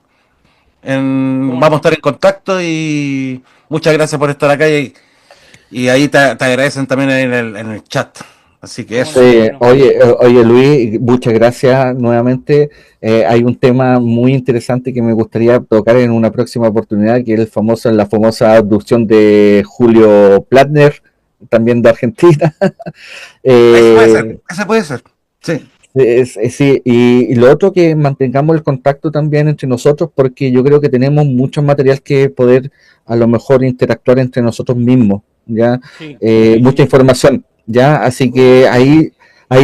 ¿Cómo Vamos a no? estar en contacto y muchas gracias por estar acá y ahí te agradecen también en el chat. Así que ¿Cómo eso. no? Sí, ¿Cómo no? oye Luis, muchas gracias nuevamente. Hay un tema muy interesante que me gustaría tocar en una próxima oportunidad, que es la famosa abducción de Julio Platner, también de Argentina. Ese puede ser, Eh, ese puede ser. Sí. sí, y lo otro que mantengamos el contacto también entre nosotros, porque yo creo que tenemos mucho material que poder a lo mejor interactuar entre nosotros mismos, ¿ya? Sí, sí, Mucha sí. información, ¿ya? Así que ahí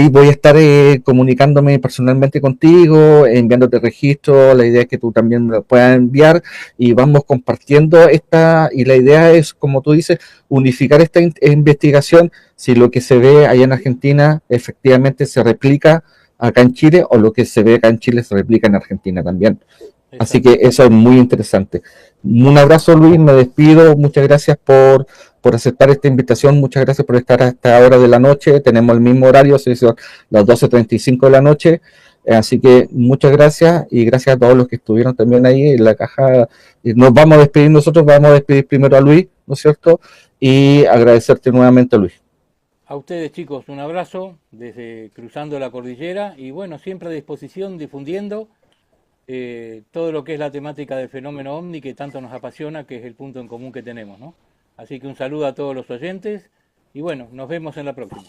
voy a estar comunicándome personalmente contigo, enviándote registro, la idea es que tú también me lo puedas enviar y vamos compartiendo y la idea es, como tú dices, unificar esta investigación, si lo que se ve allá en Argentina efectivamente se replica acá en Chile o lo que se ve acá en Chile se replica en Argentina también. Así que Exacto. eso es muy interesante. Un abrazo Luis, me despido, muchas gracias por aceptar esta invitación, muchas gracias por estar a esta hora de la noche, tenemos el mismo horario, son las 12:35 de la noche, así que muchas gracias y gracias a todos los que estuvieron también ahí en la caja. Nos vamos a despedir nosotros, vamos a despedir primero a Luis, ¿no es cierto? Y agradecerte nuevamente Luis. A ustedes chicos, un abrazo desde Cruzando la Cordillera y bueno, siempre a disposición difundiendo todo lo que es la temática del fenómeno ovni que tanto nos apasiona, que es el punto en común que tenemos, ¿no? Así que un saludo a todos los oyentes y bueno, nos vemos en la próxima.